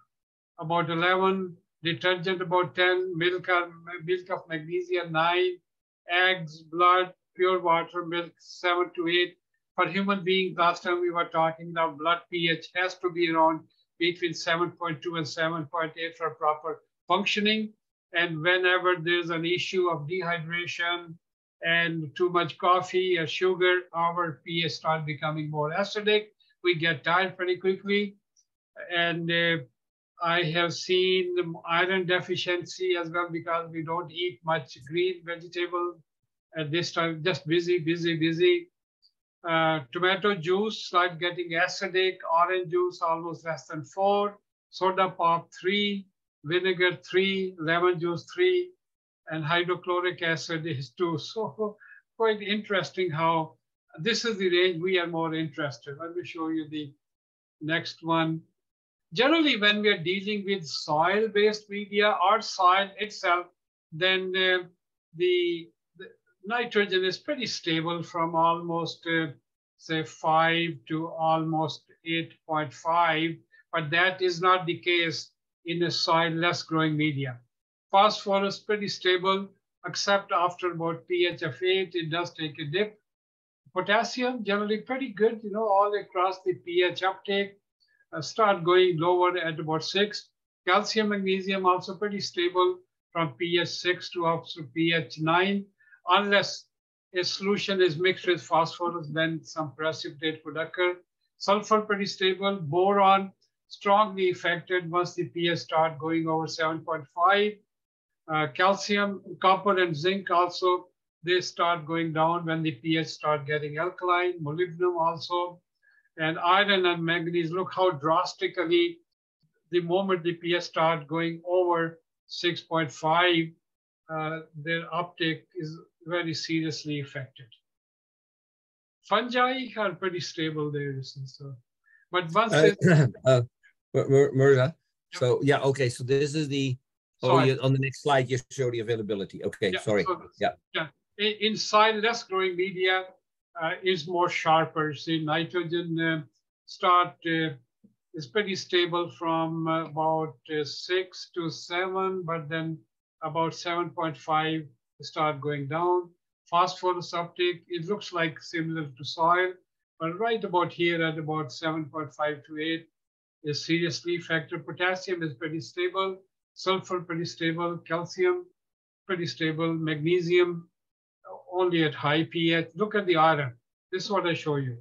about 11, detergent about 10, milk of magnesia 9, eggs, blood, pure water, milk 7 to 8. For human beings, last time we were talking about blood pH has to be around between 7.2 and 7.8 for proper functioning. And whenever there's an issue of dehydration and too much coffee or sugar, our pH starts becoming more acidic. We get tired pretty quickly. And I have seen the iron deficiency as well because we don't eat much green vegetables at this time, just busy. Tomato juice start getting acidic, orange juice almost less than 4, soda pop 3, vinegar 3, lemon juice 3, and hydrochloric acid is 2. So quite interesting how this is the range we are more interested. Let me show you the next one. Generally, when we are dealing with soil-based media or soil itself, then the nitrogen is pretty stable from almost, say, 5 to almost 8.5, but that is not the case in a soil-less growing media. Phosphorus pretty stable, except after about pH of 8, it does take a dip. Potassium generally pretty good, you know, all across the pH uptake. Start going lower at about 6. Calcium, magnesium also pretty stable from pH 6 to up to pH 9, unless a solution is mixed with phosphorus, then some precipitate could occur. Sulfur pretty stable. Boron strongly affected once the pH start going over 7.5. Calcium, copper, and zinc also, they start going down when the pH start getting alkaline. Molybdenum also, and iron and manganese. Look how drastically the moment the pH start going over 6.5, their uptake is very seriously affected. Fungi are pretty stable there, so. But once Mirza, so yeah, okay, so this is the, on the next slide, you show the availability. Okay, yeah, sorry. So, yeah. Inside less growing media is more sharper. See, nitrogen is pretty stable from about 6 to 7, but then about 7.5 start going down. Phosphorus uptake, it looks like similar to soil, but right about here at about 7.5 to 8 is seriously affected. Potassium is pretty stable, sulfur pretty stable, calcium pretty stable, magnesium only at high pH. Look at the iron. This is what I show you.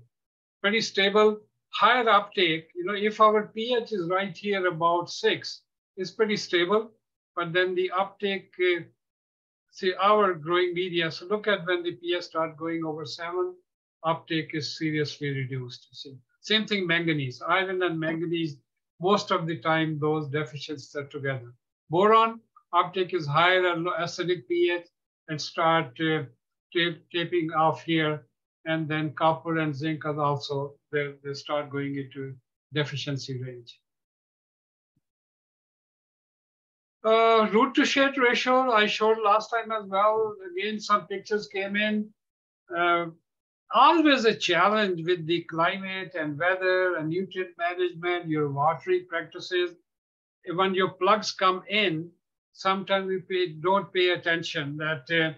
Pretty stable, higher uptake. You know, if our pH is right here about 6, it's pretty stable, but then the uptake, see our growing media. So look at when the pH start going over 7, uptake is seriously reduced. See, same thing, manganese, iron and manganese. Most of the time, those deficiencies are together. Boron uptake is higher at low acidic pH and start taping off here. And then copper and zinc are also, they start going into deficiency range. Root to shade ratio, I showed last time as well. Again, some pictures came in. Always a challenge with the climate and weather and nutrient management, your watering practices. When your plugs come in, sometimes we don't pay attention that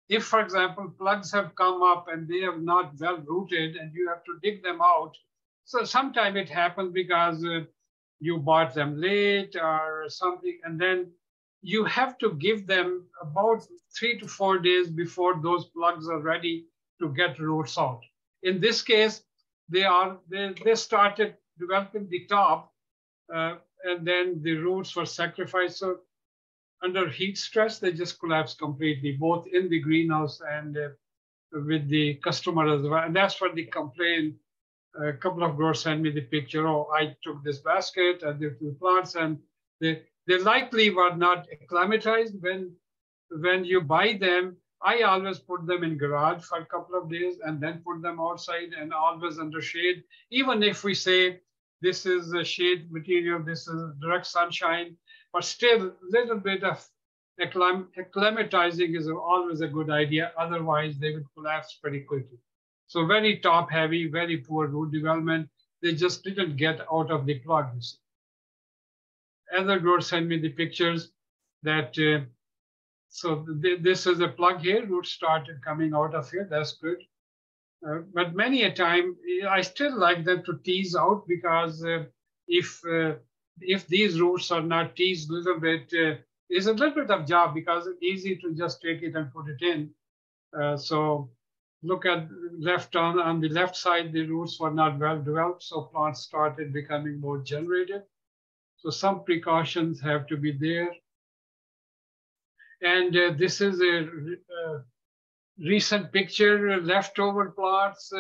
if, for example, plugs have come up and they are not well rooted and you have to dig them out. So sometimes it happens because you bought them late or something, and then you have to give them about 3 to 4 days before those plugs are ready to get roots out. In this case, they started developing the top and then the roots were sacrificed. So under heat stress, they just collapsed completely, both in the greenhouse and with the customer as well. And that's what they complained. A couple of growers sent me the picture. Oh, I took this basket and the plants, and they likely were not acclimatized. When you buy them, I always put them in garage for a couple of days and then put them outside and always under shade. Even if we say this is a shade material, this is direct sunshine, but still a little bit of acclimatizing is always a good idea. Otherwise, they would collapse pretty quickly. So very top heavy, very poor root development. They just didn't get out of the plug. Other growers sent me the pictures that, this is a plug here, roots started coming out of here, that's good. But many a time, I still like them to tease out because if these roots are not teased a little bit, it's a little bit of job because it's easy to just take it and put it in. So look at on the left side, the roots were not well developed, so plants started becoming more generated. So some precautions have to be there. And this is a recent picture, leftover plants,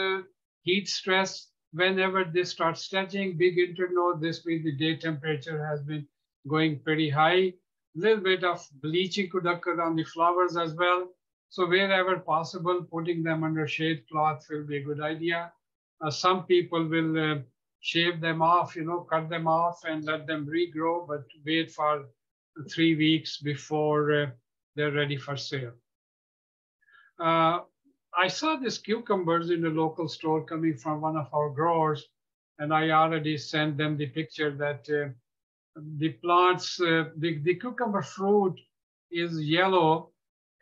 heat stress. Whenever they start stretching, big internode, this means the day temperature has been going pretty high. A little bit of bleaching could occur on the flowers as well. So wherever possible, putting them under shade cloth will be a good idea. Some people will shave them off, cut them off and let them regrow, but wait for 3 weeks before they're ready for sale. I saw these cucumbers in the local store coming from one of our growers, and I already sent them the picture that the plants, the cucumber fruit is yellow,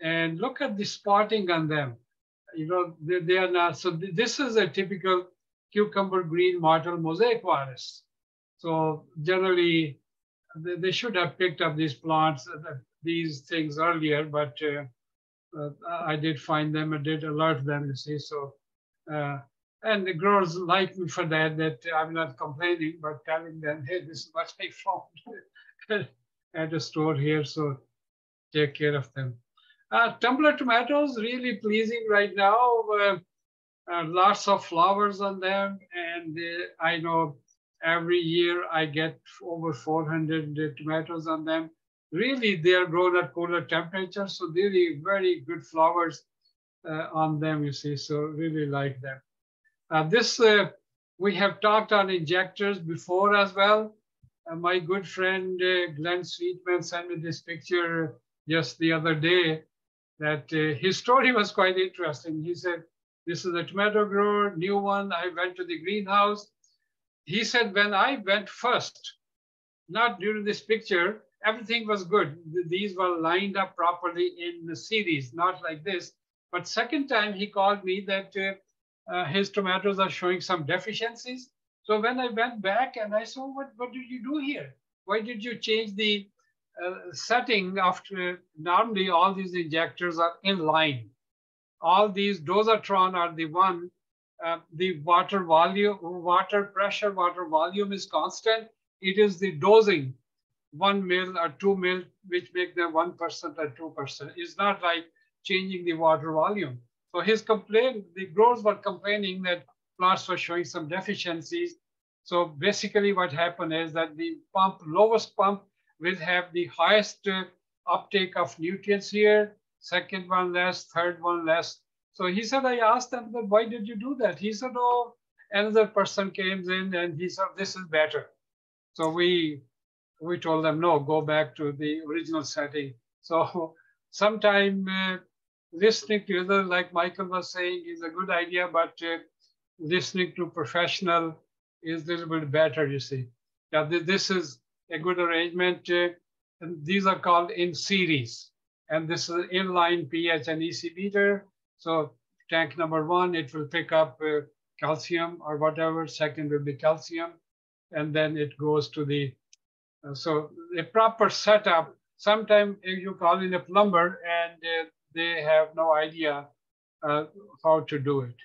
and look at the spotting on them. They are not, so this is a typical cucumber green mottle mosaic virus. So generally, they should have picked up these plants. these things earlier, but I did find them and did alert them, you see. So, and the growers like me for that, that I'm not complaining, but telling them, hey, this is what I found at a store here, so take care of them. Tumbler tomatoes, really pleasing right now. Lots of flowers on them, and I know every year I get over 400 tomatoes on them. Really, they are grown at cooler temperatures, so really very good flowers on them, you see, so really like them. We have talked on injectors before as well. My good friend Glenn Sweetman sent me this picture just the other day that his story was quite interesting. He said, this is a tomato grower, new one. I went to the greenhouse. He said, when I went first, not during this picture, everything was good. These were lined up properly in the series, not like this. But second time he called me that his tomatoes are showing some deficiencies. So when I went back and I saw, what did you do here? Why did you change the setting after? Normally all these injectors are in line. All these dosatron are the one, the water volume, water pressure, water volume is constant. It is the dosing, 1 mil or 2 mil, which make them 1% or 2%. It's not like changing the water volume. So his complaint, the growers were complaining that plants were showing some deficiencies. So basically what happened is that the pump, lowest pump will have the highest uptake of nutrients here, second one less, third one less. So he said, I asked them, why did you do that? He said, oh, another person came in and he said, this is better. So we told them, no, go back to the original setting. So sometime listening to others, like Michael was saying, is a good idea, but listening to professional is a little bit better, you see. Yeah, this is a good arrangement. And these are called in series. And this is an inline pH and EC meter. So tank number 1, it will pick up calcium or whatever. Second will be calcium. And then it goes to the, so a proper setup. Sometimes you call in a plumber and they have no idea how to do it.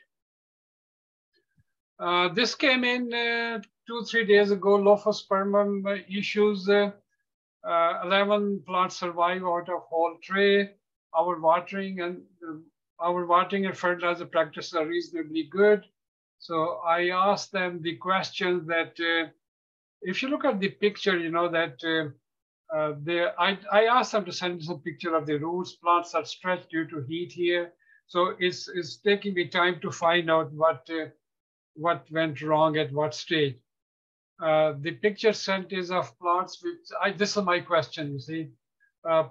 This came in 2-3 days ago, Lophospermum issues. 11 plants survive out of whole tray. Our watering and fertilizer practices are reasonably good. So I asked them the question that if you look at the picture, you know that I asked them to send us a picture of the roots. Plants are stretched due to heat here. So it's taking me time to find out what went wrong at what stage. The picture sent is of plants which, this is my question, you see.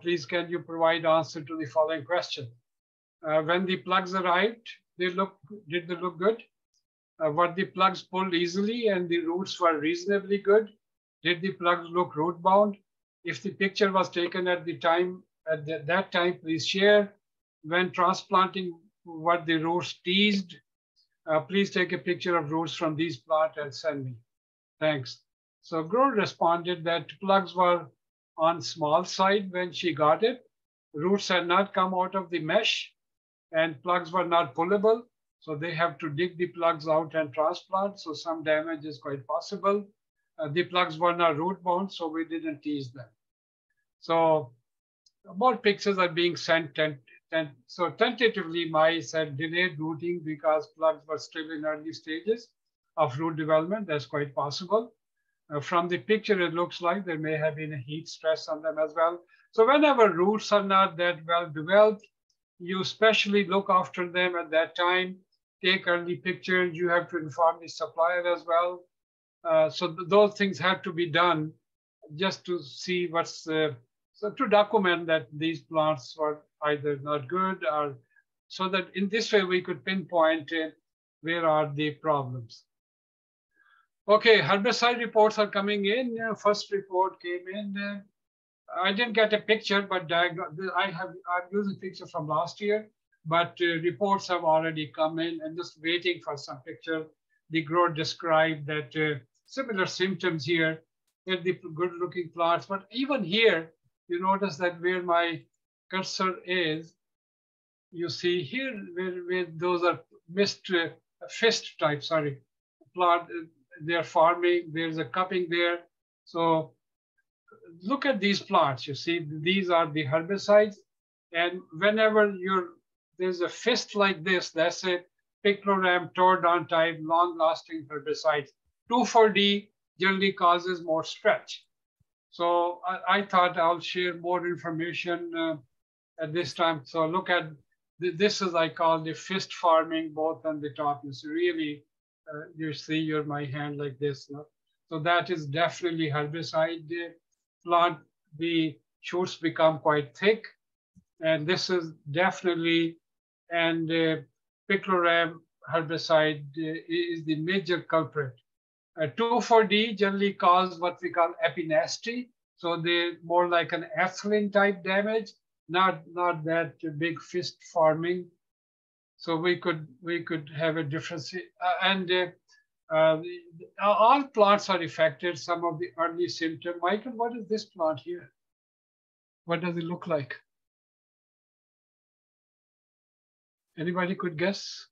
Please, can you provide answer to the following question? When the plugs arrived, did they look good? Were the plugs pulled easily and the roots were reasonably good? Did the plugs look root bound? If the picture was taken at the time, that time, please share. When transplanting, were the roots teased? Please take a picture of roots from these plants and send me. Thanks. So grower responded that plugs were on small side when she got it. Roots had not come out of the mesh and plugs were not pullable. So they have to dig the plugs out and transplant. So some damage is quite possible. The plugs were not root bound, so we didn't tease them. So more pictures are being sent. So tentatively, Mai said delayed rooting because plugs were still in early stages of root development. That's quite possible. From the picture, it looks like there may have been a heat stress on them as well. So whenever roots are not that well developed, you especially look after them at that time. Take early pictures. You have to inform the supplier as well. So those things have to be done just to see what's, so to document that these plants were either not good or so that in this way we could pinpoint where are the problems. Okay, herbicide reports are coming in. First report came in. I didn't get a picture, but I'm using picture from last year, but reports have already come in and just waiting for some picture. The grower described that similar symptoms here, that the good looking plants, but even here, you notice that where my cursor is, you see here where those are fist type, sorry, plant, they're farming, there's a cupping there. So look at these plants, you see, these are the herbicides. And whenever there's a fist like this, that's a picloram tordon type long-lasting herbicide. 2,4-D generally causes more stretch. So I thought I'll share more information at this time. So look at, this is, I call the fist farming, both on the top. You see, really, you see my hand like this. No? So that is definitely herbicide. Plant, the shoots become quite thick. And this is definitely, and picloram herbicide is the major culprit. 2,4-D generally cause what we call epinasty. So they're more like an ethylene type damage, not that big fist farming. So we could have a difference. All plants are affected, some of the early symptoms. Michael, what is this plant here? What does it look like? Anybody could guess?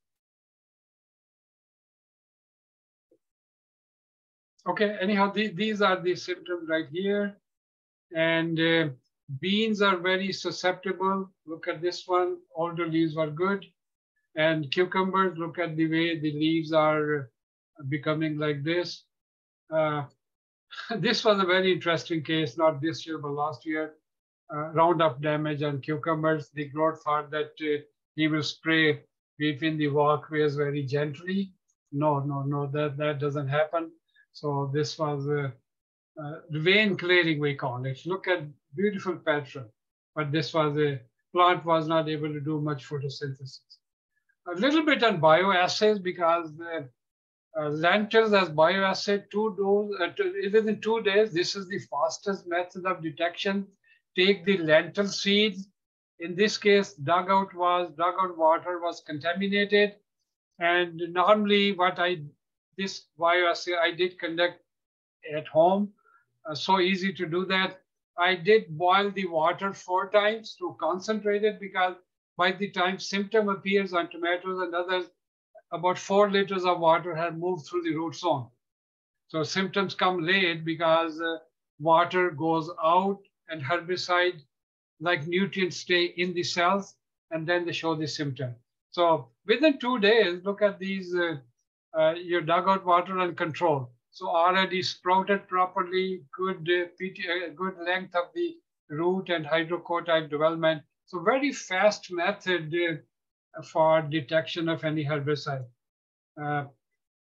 Okay, anyhow, these are the symptoms right here. And beans are very susceptible. Look at this one, older leaves are good. And cucumbers, look at the way the leaves are becoming like this. This was a very interesting case, not this year, but last year. Roundup damage on cucumbers. The grower thought that he will spray between the walkways very gently. No, that doesn't happen. So this was vein clearing, we call it. Look at beautiful pattern, but this was plant was not able to do much photosynthesis. A little bit on bioassays, because lentils as bioassay, within 2 days, this is the fastest method of detection. Take the lentil seeds. In this case, dugout water was contaminated. And normally this bioassay I did conduct at home. So easy to do that. I did boil the water 4 times to concentrate it, because by the time symptom appears on tomatoes and others, about 4 liters of water have moved through the root zone. So symptoms come late because water goes out and herbicide like nutrients stay in the cells, and then they show the symptom. So within 2 days, look at these, your dugout water and control. So already sprouted properly, good length of the root and hydrocotype development. So very fast method for detection of any herbicide.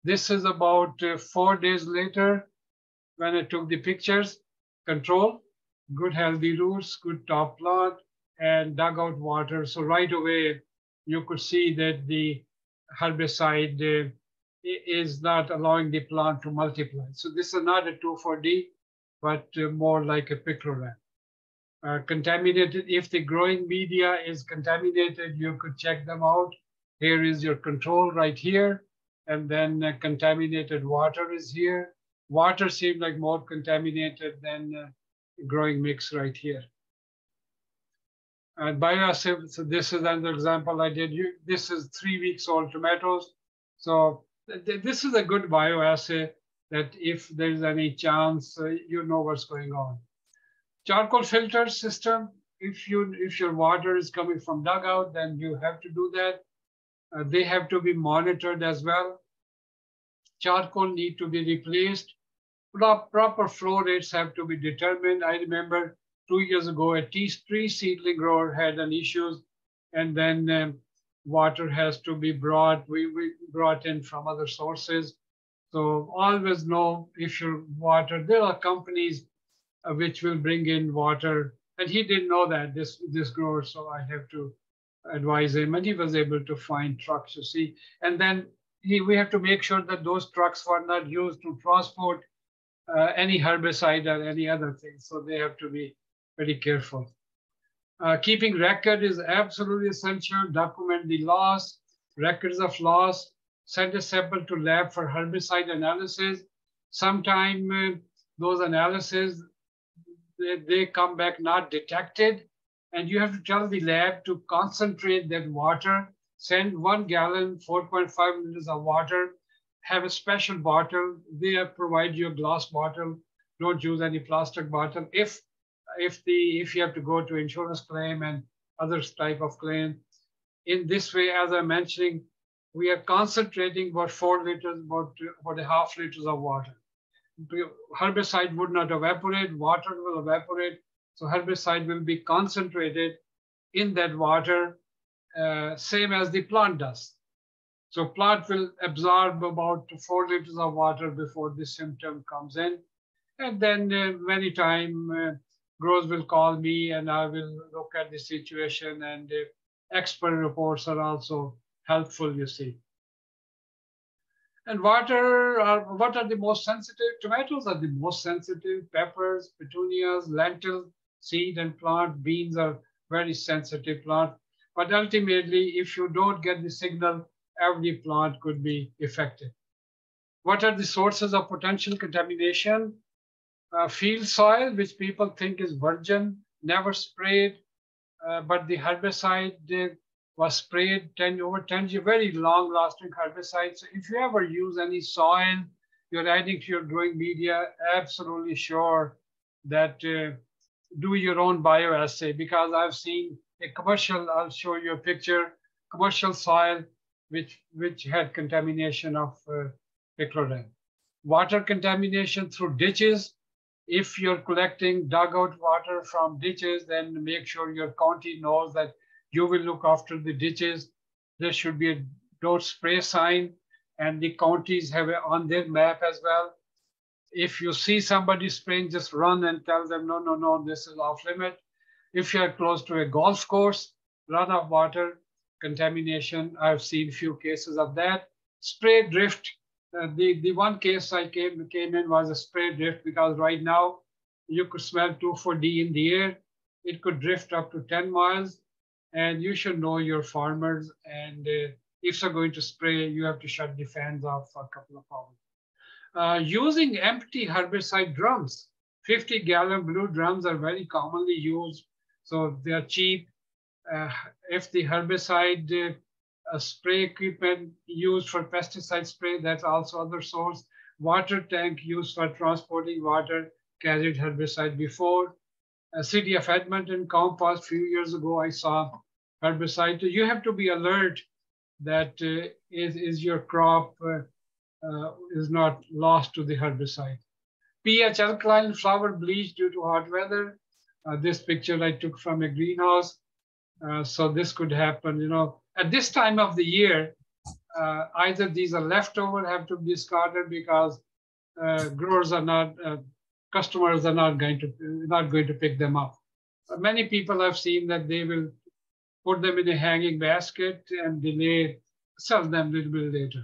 This is about 4 days later when I took the pictures. Control, good healthy roots, good top plant, and dugout water. So right away, you could see that the herbicide is not allowing the plant to multiply. So this is not a 2,4-D, but more like a picloram. Contaminated, if the growing media is contaminated, you could check them out. Here is your control right here, and then contaminated water is here. Water seems like more contaminated than growing mix right here. And bioassay, so this is another example I did. This is 3 weeks old tomatoes. So this is a good bioassay that if there's any chance, you know what's going on. Charcoal filter system, if your water is coming from dugout, then you have to do that. They have to be monitored as well. Charcoal need to be replaced. Proper flow rates have to be determined. I remember 2 years ago, a tree seedling grower had an issue, and then water has to be brought. We brought in from other sources. So always know if your water, there are companies which will bring in water, and he didn't know that, this grower, so I have to advise him, and he was able to find trucks, you see. And then we have to make sure that those trucks were not used to transport any herbicide or any other thing. So they have to be very careful. Keeping record is absolutely essential. Document the loss, records of loss, send a sample to lab for herbicide analysis. Sometime those analyses, they come back not detected. And you have to tell the lab to concentrate that water, send 1 gallon, 4.5 liters of water, have a special bottle. They provide you a glass bottle. Don't use any plastic bottle. If you have to go to insurance claim and other type of claim, in this way, as I'm mentioning, we are concentrating about 4 liters, about a half liters of water. Herbicide would not evaporate, water will evaporate. So herbicide will be concentrated in that water, same as the plant does. So plant will absorb about 4 liters of water before this symptom comes in. And then many times, growers will call me and I will look at the situation, and expert reports are also helpful, you see. And what are the most sensitive? Tomatoes are the most sensitive, peppers, petunias, lentils, seed and plant, beans are very sensitive plant. But ultimately, if you don't get the signal, every plant could be affected. What are the sources of potential contamination? Field soil, which people think is virgin, never sprayed, but the herbicide was sprayed over 10 years, very long-lasting herbicide. So if you ever use any soil you're adding to your growing media, absolutely sure that do your own bioassay, because I've seen a commercial, I'll show you a picture, commercial soil which had contamination of picloram. Water contamination through ditches. If you're collecting dugout water from ditches, then make sure your county knows that you will look after the ditches. There should be a don't spray sign, and the counties have it on their map as well. If you see somebody spraying, just run and tell them, no, no, no, this is off limit. If you're close to a golf course, run of water, contamination. I've seen few cases of that. Spray drift. The one case I came in was a spray drift, because right now you could smell 2,4-D in the air. It could drift up to 10 miles, and you should know your farmers. And if you're going to spray, you have to shut the fans off for a couple of hours. Using empty herbicide drums, 50-gallon blue drums are very commonly used, so they are cheap. If the herbicide spray equipment used for pesticide spray, that's also other source. Water tank used for transporting water carried herbicide before. City of Edmonton compost, few years ago, I saw herbicide. You have to be alert that is your crop is not lost to the herbicide. pH alkaline flower bleach due to hot weather. This picture I took from a greenhouse. So this could happen, you know, at this time of the year. Either these are leftover, have to be discarded, because growers are not, customers are not going to pick them up. Many people have seen that they will put them in a hanging basket and delay, sell them a little bit later.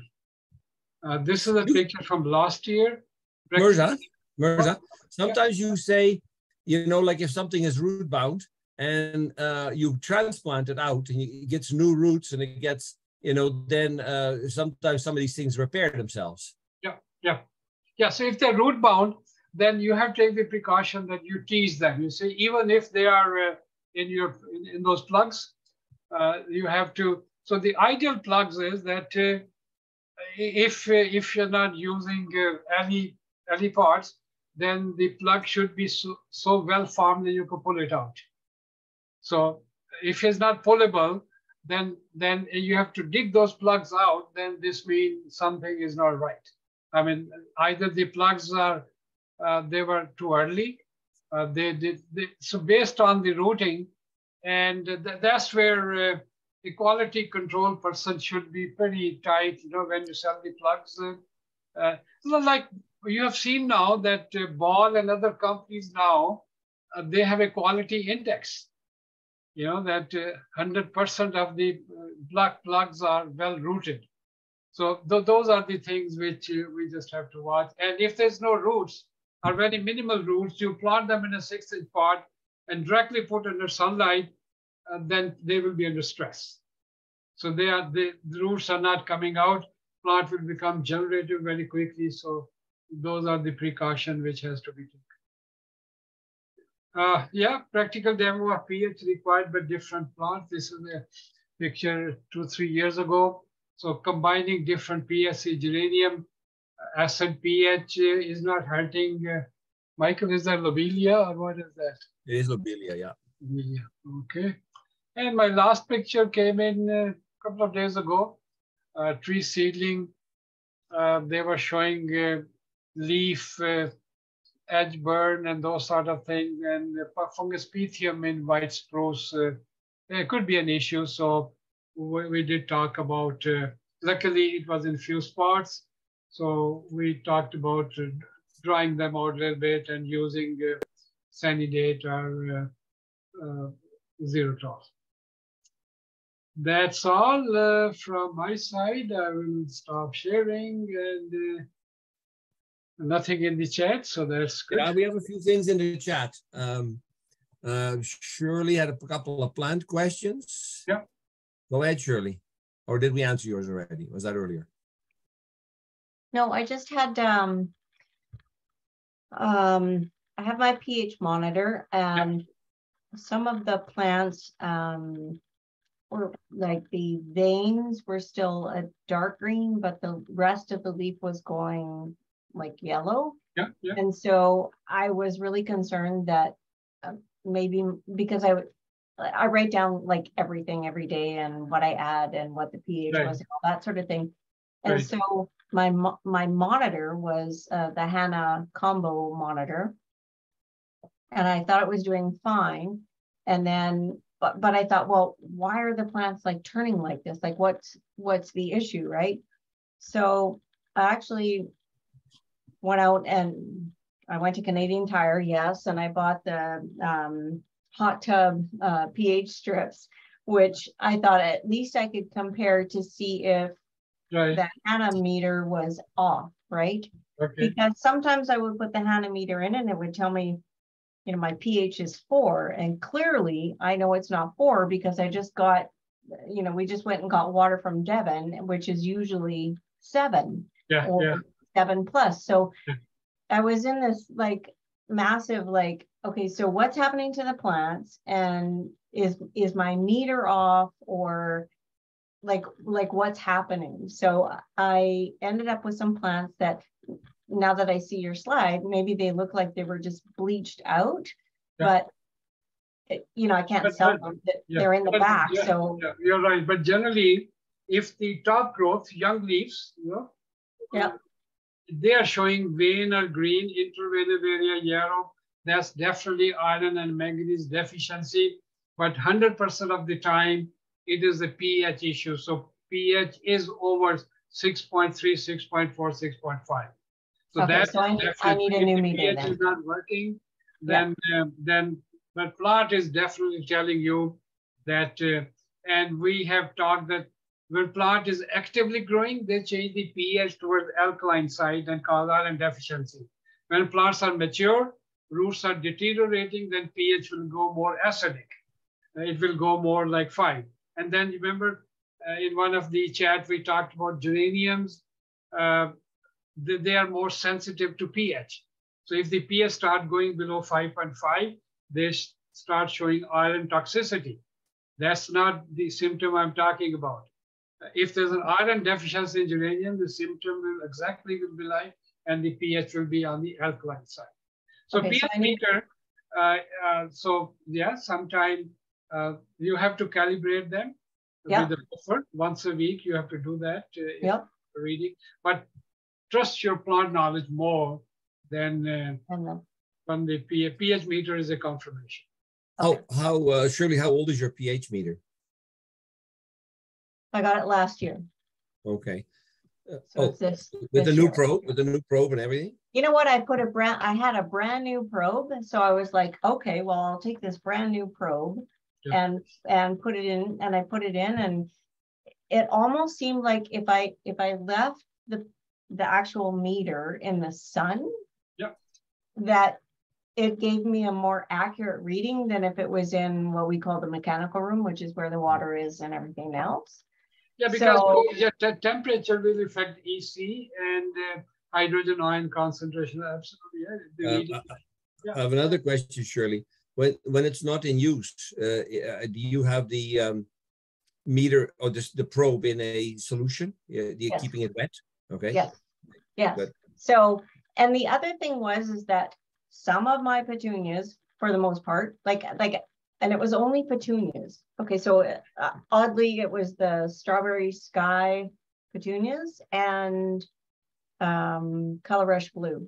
This is a picture from last year. Mirza, sometimes you say, you know, like if something is root bound and you transplant it out and it gets new roots and it gets, you know, then sometimes some of these things repair themselves. Yeah. So if they're root bound, then you have to take the precaution that you tease them. You see, even if they are in those plugs, you have to. So the ideal plugs is that if you're not using any parts, then the plug should be so well formed that you can pull it out. So if it's not pullable, then you have to dig those plugs out. Then this means something is not right. I mean, either the plugs are they were too early. So based on the routing, and that's where the quality control person should be pretty tight. You know, when you sell the plugs, like you have seen now that Ball and other companies now they have a quality index. You know that 100% of the plugs are well rooted. So those are the things which we just have to watch. And if there's no roots or very minimal roots, you plant them in a 6-inch pot and directly put under sunlight, then they will be under stress. So the roots are not coming out. Plant will become generative very quickly. So those are the precautions which has to be taken. Yeah, practical demo of pH required by different plants. This is a picture 2-3 years ago. So combining different pH, geranium, acid pH is not hurting. Michael, is that lobelia or what is that? It is lobelia, yeah. Yeah, okay. And my last picture came in a couple of days ago. Tree seedling. They were showing leaf edge burn and those sort of things, and fungus pythium in white spruce. It could be an issue. So we did talk about, luckily it was in few spots. So we talked about drying them out a little bit and using Sanidate or Zerotol. That's all from my side. I will stop sharing, and nothing in the chat, so that's good. Yeah, we have a few things in the chat. Shirley had a couple of plant questions. Yeah. Go ahead, Shirley. Or did we answer yours already? Was that earlier? No, I just had I have my pH monitor, and some of the plants were like the veins were still a dark green, but the rest of the leaf was going like yellow. Yeah, yeah. And so I was really concerned that maybe because I write down like everything every day and what I add and what the pH was and all that sort of thing. And so my monitor was the HANA combo monitor, and I thought it was doing fine. And then, but I thought, well, why are the plants like turning like this? Like what's the issue, right? So I actually went out and I went to Canadian Tire, yes, and I bought the hot tub pH strips, which I thought at least I could compare to see if the HANA meter was off, right? Okay. Because sometimes I would put the HANA meter in and it would tell me, you know, my pH is 4, and clearly I know it's not 4 because I just got, you know, we just went and got water from Devon, which is usually 7 or 7 plus. So I was in this like massive, like, okay, so what's happening to the plants, and is my meter off, or like what's happening? So I ended up with some plants that, now that I see your slide, maybe they look like they were just bleached out, but you know, I can't sell them. They're in the back. So you're right. But generally, if the top growth, young leaves, you know, they are showing vein or green, interveinous area yellow, that's definitely iron and manganese deficiency. But 100% of the time, it is a pH issue. So pH is over 6.3, 6.4, 6.5. So okay, so I need a new meter then. then. If is not working, then but plant is definitely telling you that, and we have talked that when plant is actively growing, they change the pH towards alkaline side and cause iron deficiency. When plants are mature, roots are deteriorating, then pH will go more acidic. It will go more like 5. And then remember, in one of the chat, we talked about geraniums. They are more sensitive to pH. So if the pH start going below 5.5, they start showing iron toxicity. That's not the symptom I'm talking about. If there's an iron deficiency in geranium, the symptom will exactly be like, and the pH will be on the alkaline side. So okay, pH meter, so yeah, sometime you have to calibrate them with the buffer. Once a week, you have to do that reading. But trust your plant knowledge more than when the pH meter is a confirmation. Okay. Shirley, how old is your pH meter? I got it last year. Okay. So with the new probe and everything? You know what? I had a brand new probe. So I was like, okay, well, I'll take this brand new probe and put it in, and I put it in, and it almost seemed like if I left the actual meter in the sun, that it gave me a more accurate reading than if it was in what we call the mechanical room, which is where the water is and everything else. Yeah, because temperature will affect EC and hydrogen ion concentration. Absolutely. I have another question, Shirley. when it's not in use, do you have the meter or the probe in a solution? You're Yes. keeping it wet? Okay. Yes. Yes. Good. So, and the other thing is that some of my petunias, for the most part, and it was only petunias. Okay, so oddly, it was the strawberry sky petunias and color rush blue,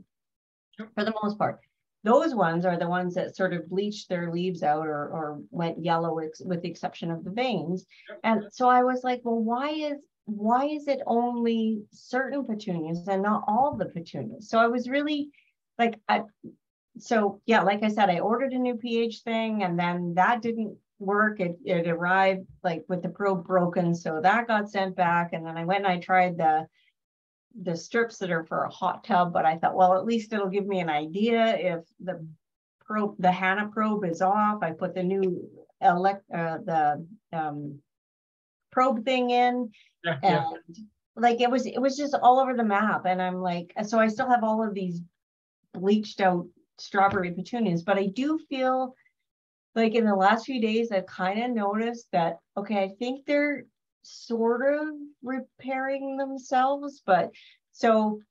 for the most part. Those ones are the ones that sort of bleached their leaves out or went yellow with the exception of the veins. And so I was like, well, why is it only certain petunias and not all the petunias? So I was really like, so yeah, like I said, I ordered a new pH thing and then that didn't work. It arrived like with the probe broken. So that got sent back. And then I went and I tried the strips that are for a hot tub, but I thought, well, at least it'll give me an idea if the HANA probe is off. I put the new probe thing in, and like it was just all over the map. And I'm like, so I still have all of these bleached out strawberry petunias, but I do feel like in the last few days, I've kind of noticed that, okay, I think they're sort of repairing themselves, but so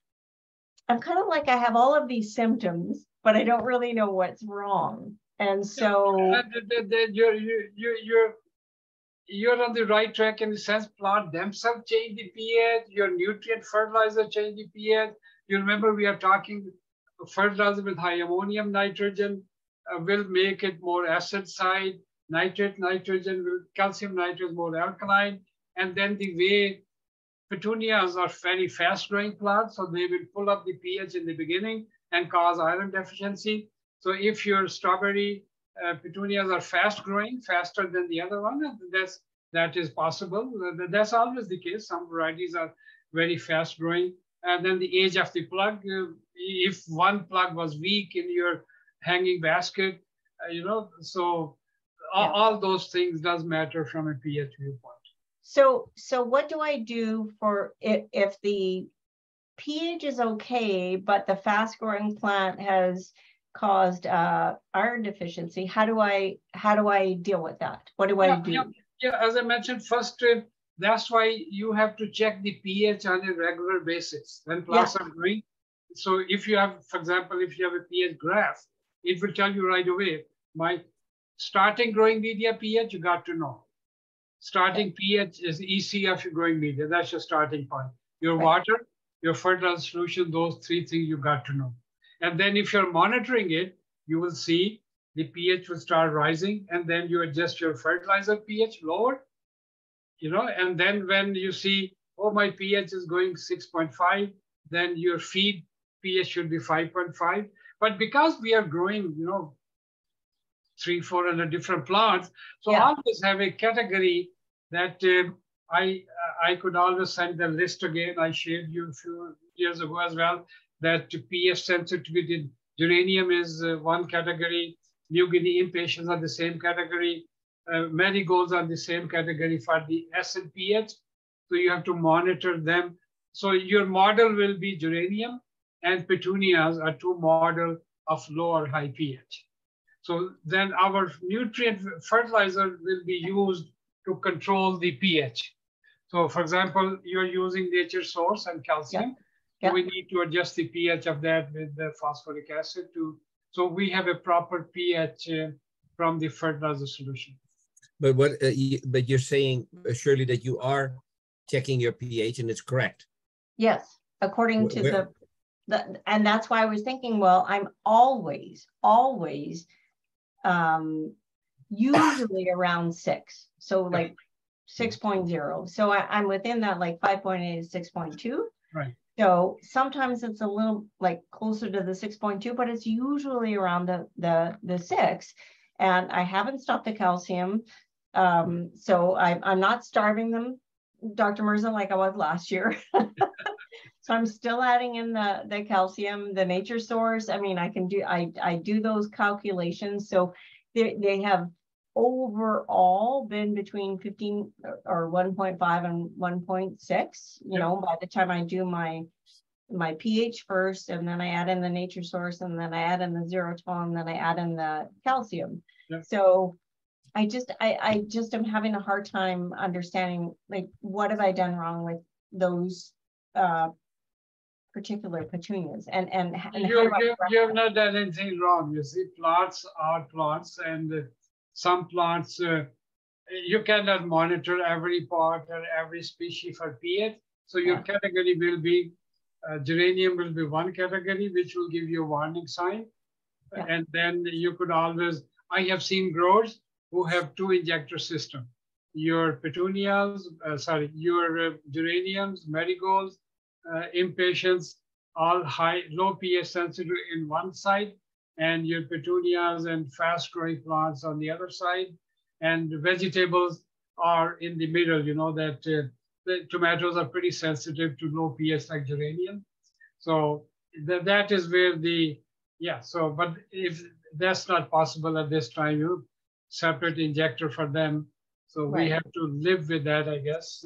I'm kind of like, I have all of these symptoms, but I don't really know what's wrong. And so you're on the right track in the sense plant themselves change the pH, your nutrient fertilizer change the pH. You remember we are talking fertilizer with high ammonium nitrogen will make it more acid side, nitrogen will, calcium nitrate more alkaline. And then the way petunias are very fast growing plants, so they will pull up the pH in the beginning and cause iron deficiency. So if your strawberry petunias are fast growing, faster than the other one, that is possible. That's always the case. Some varieties are very fast growing. And then the age of the plug, if one plug was weak in your hanging basket, so all those things does matter from a pH viewpoint. So what do I do for if the pH is okay, but the fast growing plant has caused iron deficiency? How do I deal with that? What do I do? Yeah, as I mentioned first, that's why you have to check the pH on a regular basis when plants are growing. So if you have, for example, if you have a pH graph, it will tell you right away, my starting growing media pH, you got to know. Starting pH is EC of your growing media. That's your starting point. Your water, your fertilizer solution, those three things you got to know. And then if you're monitoring it, you will see the pH will start rising, and then you adjust your fertilizer pH lower, and then when you see, oh, my pH is going 6.5, then your feed pH should be 5.5. But because we are growing, 300-400 different plants, so I always have a category that I could always send the list again. I shared you a few years ago as well, that pH sensitivity, geranium is one category, New Guinea impatiens are the same category, marigolds are the same category for the acid pH. So you have to monitor them. So your model will be geranium and petunias are two models of low or high pH. So then our nutrient fertilizer will be used to control the pH. So for example, you're using nature source and calcium. So we need to adjust the pH of that with the phosphoric acid so we have a proper pH from the fertilizer solution. But but you're saying, Shirley, that you are checking your pH and it's correct. Yes, according to and that's why I was thinking, well, I'm always usually around 6. So like 6.0. So I'm within that like 5.8 to 6.2. Right. So sometimes it's a little like closer to the 6.2, but it's usually around the 6. And I haven't stopped the calcium. So I'm not starving them, Dr. Mirza, like I was last year. So I'm still adding in the calcium, the nature source. I mean, I do those calculations. So they have overall been between 15 or 1.5 and 1.6, by the time I do my my pH first, and then I add in the nature source, and then I add in the xylitol, and then I add in the calcium. Yeah. So I just am having a hard time understanding, like, what have I done wrong with those particular petunias, and you have not done anything wrong. You see, plants are plants, and some plants you cannot monitor every pot or every species for pH. So your category will be geranium will be one category, which will give you a warning sign. Yeah. And then you could always, I have seen growers who have 2 injector system. Your petunias, your geraniums, marigolds, impatiens, all low pH sensitive in one side, and your petunias and fast growing plants on the other side. And the vegetables are in the middle, you know, that the tomatoes are pretty sensitive to low pH like geranium. So that is where but if that's not possible at this time, you separate injector for them. So we have to live with that, I guess.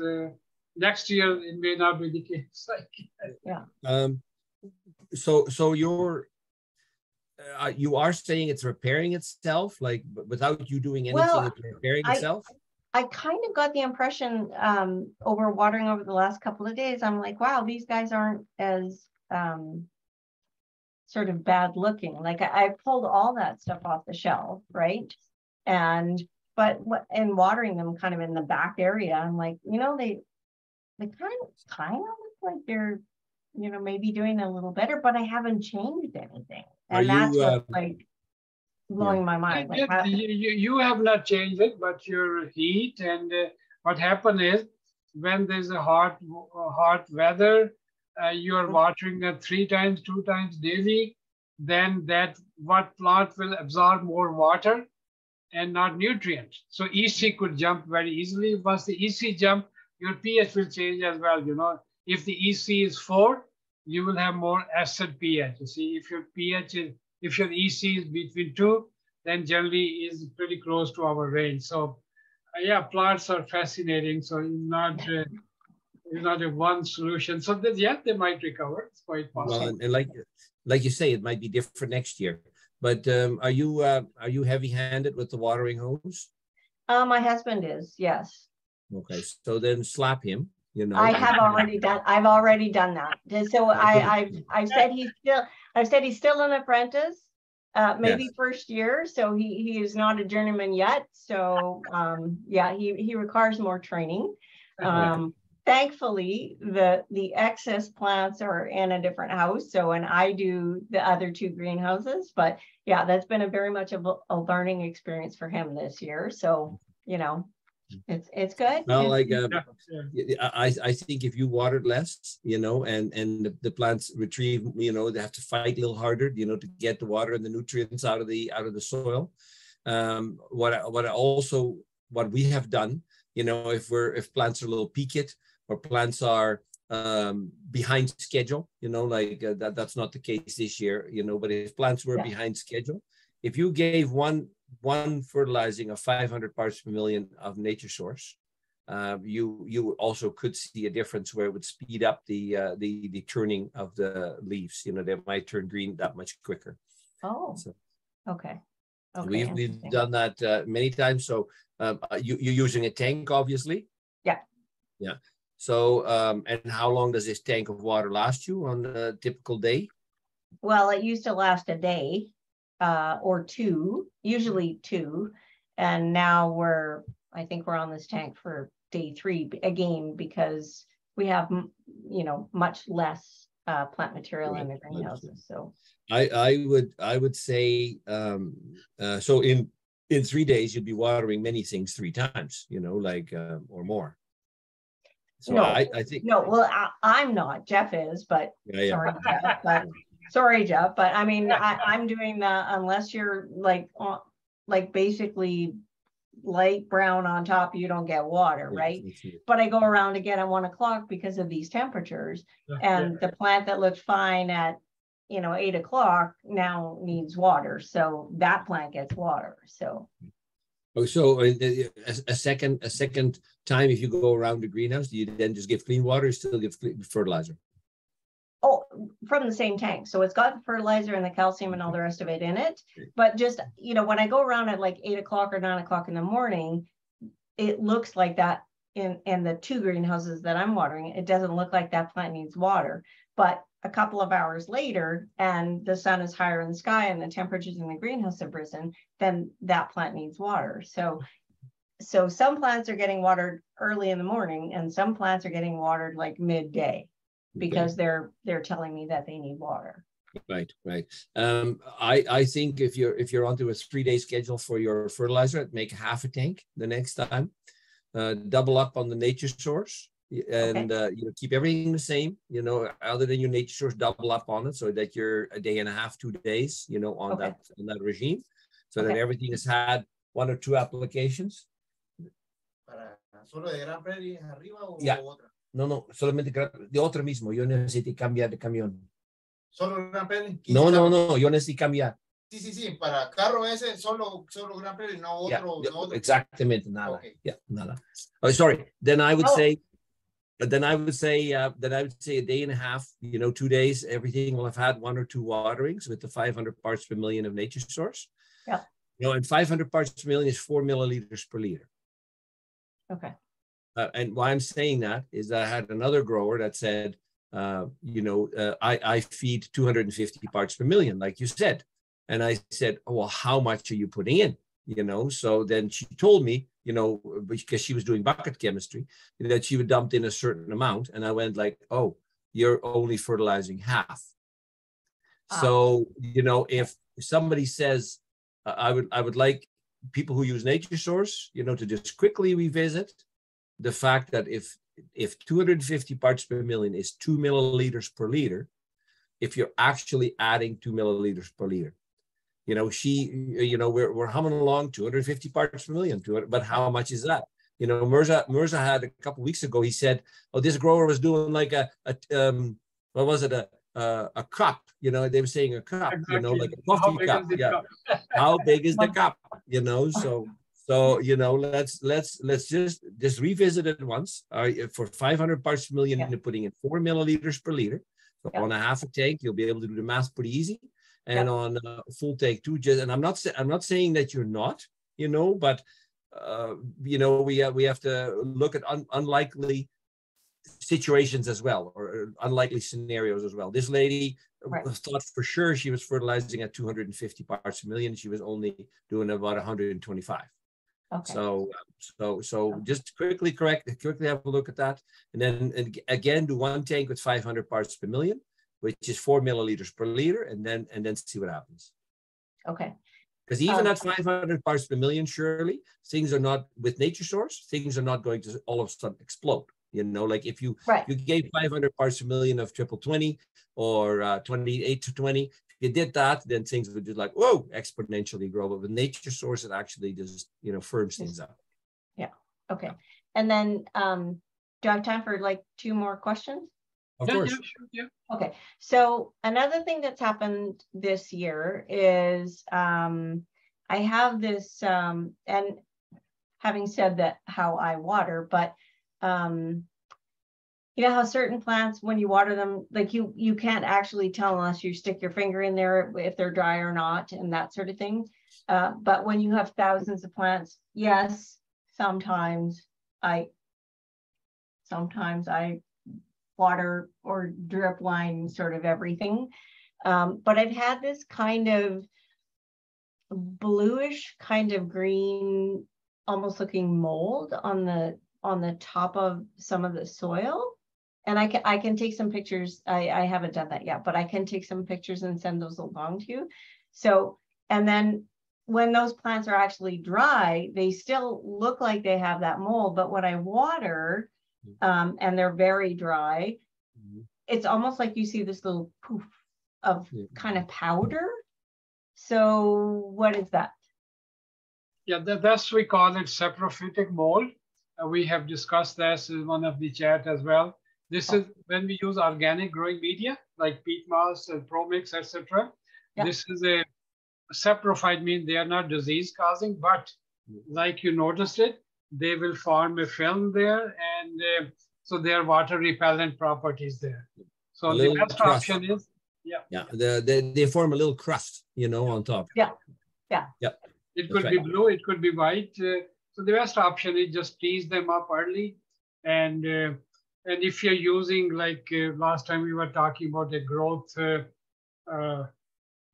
Next year, it may not be the case. So you are saying it's repairing itself, like without you doing anything, it's repairing itself? I kind of got the impression over watering over the last couple of days, I'm like, wow, these guys aren't as sort of bad looking. Like I pulled all that stuff off the shelf, right? But in watering them kind of in the back area, I'm like, you know, they kind of look like they're, you know, maybe doing a little better, but I haven't changed anything. And that's what's like blowing my mind. Like, you have not changed it, but your heat and what happened is when there's a hot weather, you are watering it 3 times, 2 times daily, then what plant will absorb more water and not nutrients. So EC could jump very easily. Once the EC jump, your pH will change as well. You know, if the EC is 4, you will have more acid pH. You see, if your EC is between 2, then generally is pretty close to our range. So plants are fascinating. So it's not a one solution. So they might recover. It's quite possible. Well, and like you say, it might be different next year. But are you heavy-handed with the watering hose? My husband is, yes. Okay, so then slap him. You know, I've already done that. So I've said he's still an apprentice, maybe first year. So he is not a journeyman yet. So he requires more training. Thankfully, the excess plants are in a different house. So, and I do the other 2 greenhouses, but yeah, that's been very much of a learning experience for him this year. So, you know, it's good. Well, like I think if you watered less, you know, and the plants retrieve, you know, they have to fight a little harder, you know, to get the water and the nutrients out of the soil. What we have done, you know, if plants are a little peaked or plants are behind schedule, you know, like that's not the case this year, you know, but if plants were behind schedule, if you gave one fertilizing of 500 parts per million of nature source, you also could see a difference where it would speed up the turning of the leaves. You know, they might turn green that much quicker. Oh, so, okay. We've done that many times. So you're using a tank, obviously. Yeah. So and how long does this tank of water last you on a typical day? Well, it used to last a day or 2, usually 2, and now I think we're on this tank for day 3 again, because we have, you know, much less plant material in the greenhouses. So I would say so in 3 days you'd be watering many things 3 times, you know, like or more. So no, I think well, I'm not. Jeff is, but sorry, Jeff. But I mean, I'm doing that unless you're like basically light brown on top, you don't get water, right? But I go around again at 1 o'clock because of these temperatures, and the plant that looked fine at, you know, 8 o'clock now needs water, so that plant gets water. So. Oh, so a second time, if you go around the greenhouse, do you then just give clean water, or still give fertilizer? Oh, from the same tank. So it's got the fertilizer and the calcium and all the rest of it in it. But just, you know, when I go around at like 8 o'clock or 9 o'clock in the morning, it looks like that in the 2 greenhouses that I'm watering. It doesn't look like that plant needs water. But a couple of hours later, and the sun is higher in the sky and the temperatures in the greenhouse have risen, then that plant needs water. So some plants are getting watered early in the morning and some plants are getting watered like midday because they're telling me that they need water. Right. I think if you're onto a 3-day schedule for your fertilizer, make half a tank the next time. Double up on the nature source, and you know, keep everything the same. You know, other than your nature source, double up on it so that you're a day and a half, 2 days. You know, on that regime, so that everything has had 1 or 2 applications. ¿Solo de Gran Prairie arriba o otra? No, solamente de otra mismo. Yo necesito cambiar de camión. ¿Solo Gran Prairie? No, yo necesito cambiar. Sí, para carro ese, solo Gran Prairie, no otro. Yeah, no otro. Exactamente, nada. Okay. Yeah, nada. Oh, sorry. Then I would say a day and a half, you know, 2 days, everything will have had 1 or 2 waterings with the 500 parts per million of nature source. Yeah. You know, and 500 parts per million is 4 milliliters per liter. Okay. And why I'm saying that is that I had another grower that said, you know, I feed 250 parts per million, like you said. And I said, oh, well, how much are you putting in? You know, so then she told me, you know, because she was doing bucket chemistry, that she would dump in a certain amount. And I went like, oh, you're only fertilizing half. So, you know, if somebody says, I would like people who use nature source, you know, to just quickly revisit the fact that if 250 parts per million is 2 milliliters per liter, if you're actually adding 2 milliliters per liter, you know, we're humming along 250 parts per million to it, but how much is that? You know, Mirza had a couple of weeks ago, he said, oh, this grower was doing like a cup, you know, they were saying a cup, you know, like a coffee cup. Yeah. How big is the cup? You know, so you know, let's just revisit it once. For 500 parts per million, you're putting in 4 milliliters per liter. So on a half a tank, you'll be able to do the math pretty easy. And on a full tank too. And I'm not saying that you're not, you know, but you know, we have to look at unlikely situations as well, or unlikely scenarios as well. This lady thought for sure she was fertilizing at 250 parts per million. She was only doing about 125. Okay. So just quickly have a look at that, and then again do 1 tank with 500 parts per million, which is 4 milliliters per liter, and then see what happens. Okay. Because even at 500 parts per million, surely things are not, with nature source, things are not going to all of a sudden explode. You know, like if you gave 500 parts per million of 20 or 28 to 20, if you did that, then things would just like, whoa, exponentially grow. But with nature source, it actually just, you know, firms things up. Yeah. Okay. And then do I have time for like 2 more questions? Of course. Yeah. Okay. So another thing that's happened this year is I have this, and having said that, how I water, but you know how certain plants, when you water them, like you can't actually tell unless you stick your finger in there if they're dry or not, and that sort of thing. But when you have thousands of plants, yes, sometimes I water or drip line sort of everything. But I've had this kind of bluish, kind of green, almost looking mold on the top of some of the soil. And I can take some pictures. I haven't done that yet, but I can take some pictures and send those along to you. So, and then when those plants are actually dry, they still look like they have that mold, but when I water, and they're very dry, it's almost like you see this little poof of kind of powder. So what is that? Yeah, that's, we call it saprophytic mold. We have discussed this in one of the chat as well. This is when we use organic growing media like peat moss and premix, etc. This is a saprophyte, mean they are not disease causing, but like you noticed it, they will form a film there, and so there are water repellent properties there. So the best option is, they form a little crust, you know, on top. Yeah. It could be blue, it could be white. So the best option is just tease them up early. And if you're using, like last time we were talking about a growth,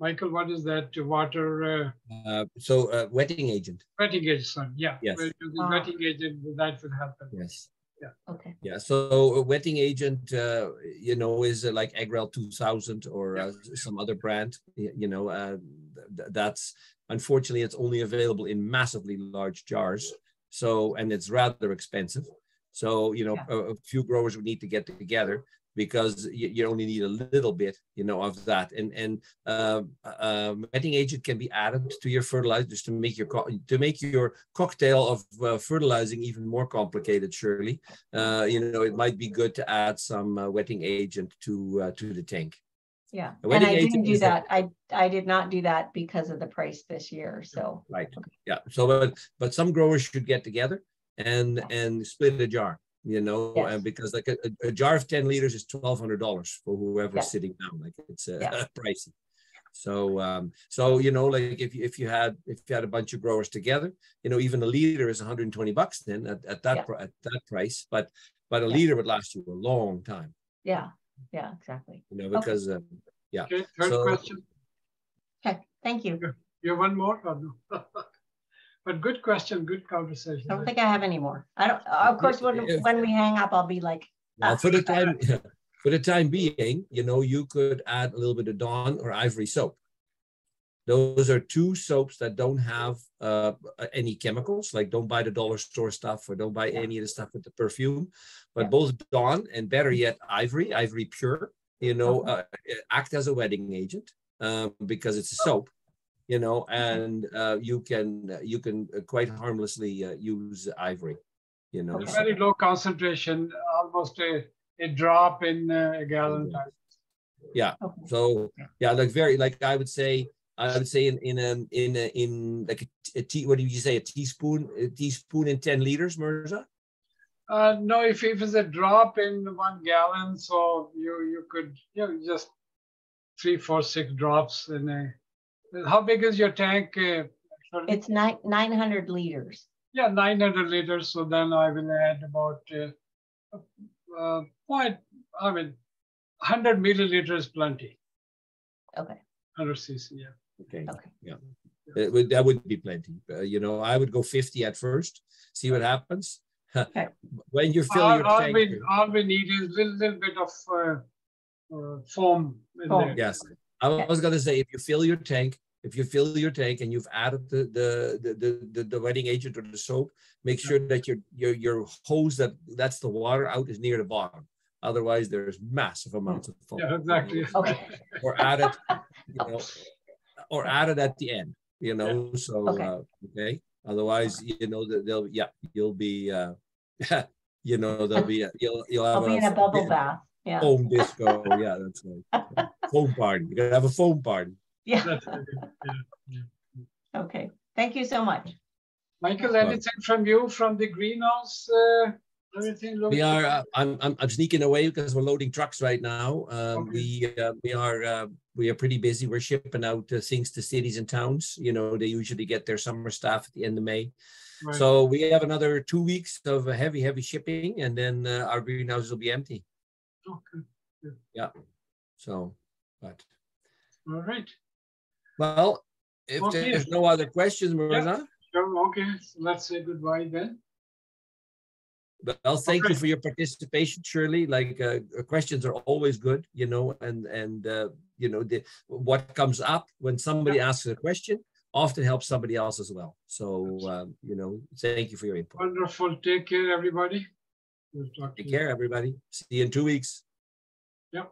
Michael, what is that water? Wetting agent. Wetting agent, sorry. Yeah. Yes. Wetting agent, that will help them. Yes. Yeah. Okay. Yeah. So a wetting agent, you know, is like Agrel 2000 or some other brand. You know, that's unfortunately it's only available in massively large jars. So, and it's rather expensive. So, you know, a few growers would need to get together, because you only need a little bit, you know, of that. And wetting agent can be added to your fertilizers to make your cocktail of fertilizing even more complicated. Surely, you know, it might be good to add some wetting agent to the tank. Yeah, and I didn't do that. I did not do that because of the price this year. So right, yeah. So, but some growers should get together and split a jar. You know, because like a jar of 10 liters is $1,200 for whoever's sitting down. Like it's pricey. So, so you know, like if you had a bunch of growers together, you know, even a liter is $120 then at that price. But a liter would last you a long time. Yeah, exactly. You know, because Okay, third question. Okay, thank you. You have one more? Or no? But good question, good conversation. I don't think I have any more. I don't. Of course, when we hang up, I'll be like. Well, for the time being, you know, you could add a little bit of Dawn or Ivory soap. Those are two soaps that don't have any chemicals. Like, don't buy the dollar store stuff, or don't buy any of the stuff with the perfume. But both Dawn and, better yet, Ivory Pure, you know, act as a wetting agent because it's a soap. You know, and you can quite harmlessly use Ivory, you know. Very low concentration, almost a drop in a gallon. Yeah. So like like I would say in like a tea. What do you say? A teaspoon in 10 liters, Mirza? No, if it's a drop in 1 gallon, so you could just 3, 4, 6 drops in a. How big is your tank? It's 900 liters. Yeah, 900 liters. So then I will add about 100 milliliters plenty. Okay. 100 cc. Yeah. Okay. Yeah. That would be plenty. You know, I would go 50 at first. See what happens. Okay. When you fill your tank. All we need is a little bit of foam in there. Yes. I was going to say, if you fill your tank and you've added the wetting agent or the soap, make sure that your hose that's the water out is near the bottom. Otherwise, there's massive amounts of foam. Yeah, exactly. Okay. Or add it, you know, or add it at the end. You know, so okay. Otherwise, you know, you'll be you know, you'll have in a bubble bath. Yeah. Foam disco. Yeah, that's right. Foam party. You're gonna have a foam party. Yeah. Okay. Thank you so much. Michael, anything from you from the greenhouse? Everything looks. We are. I'm sneaking away because we're loading trucks right now. We are pretty busy. We're shipping out things to cities and towns. You know, they usually get their summer staff at the end of May. Right. So we have another 2 weeks of heavy shipping, and then our greenhouses will be empty. Okay. Yeah. So, but. All right. Well, if there's no other questions, Mirza. Sure. Okay. So let's say goodbye then. Well, thank you for your participation, Shirley. Like questions are always good, you know, and you know, what comes up when somebody asks a question often helps somebody else as well. So, you know, thank you for your input. Wonderful. Take care, everybody. We'll talk Take care, everybody. See you in 2 weeks. Yep.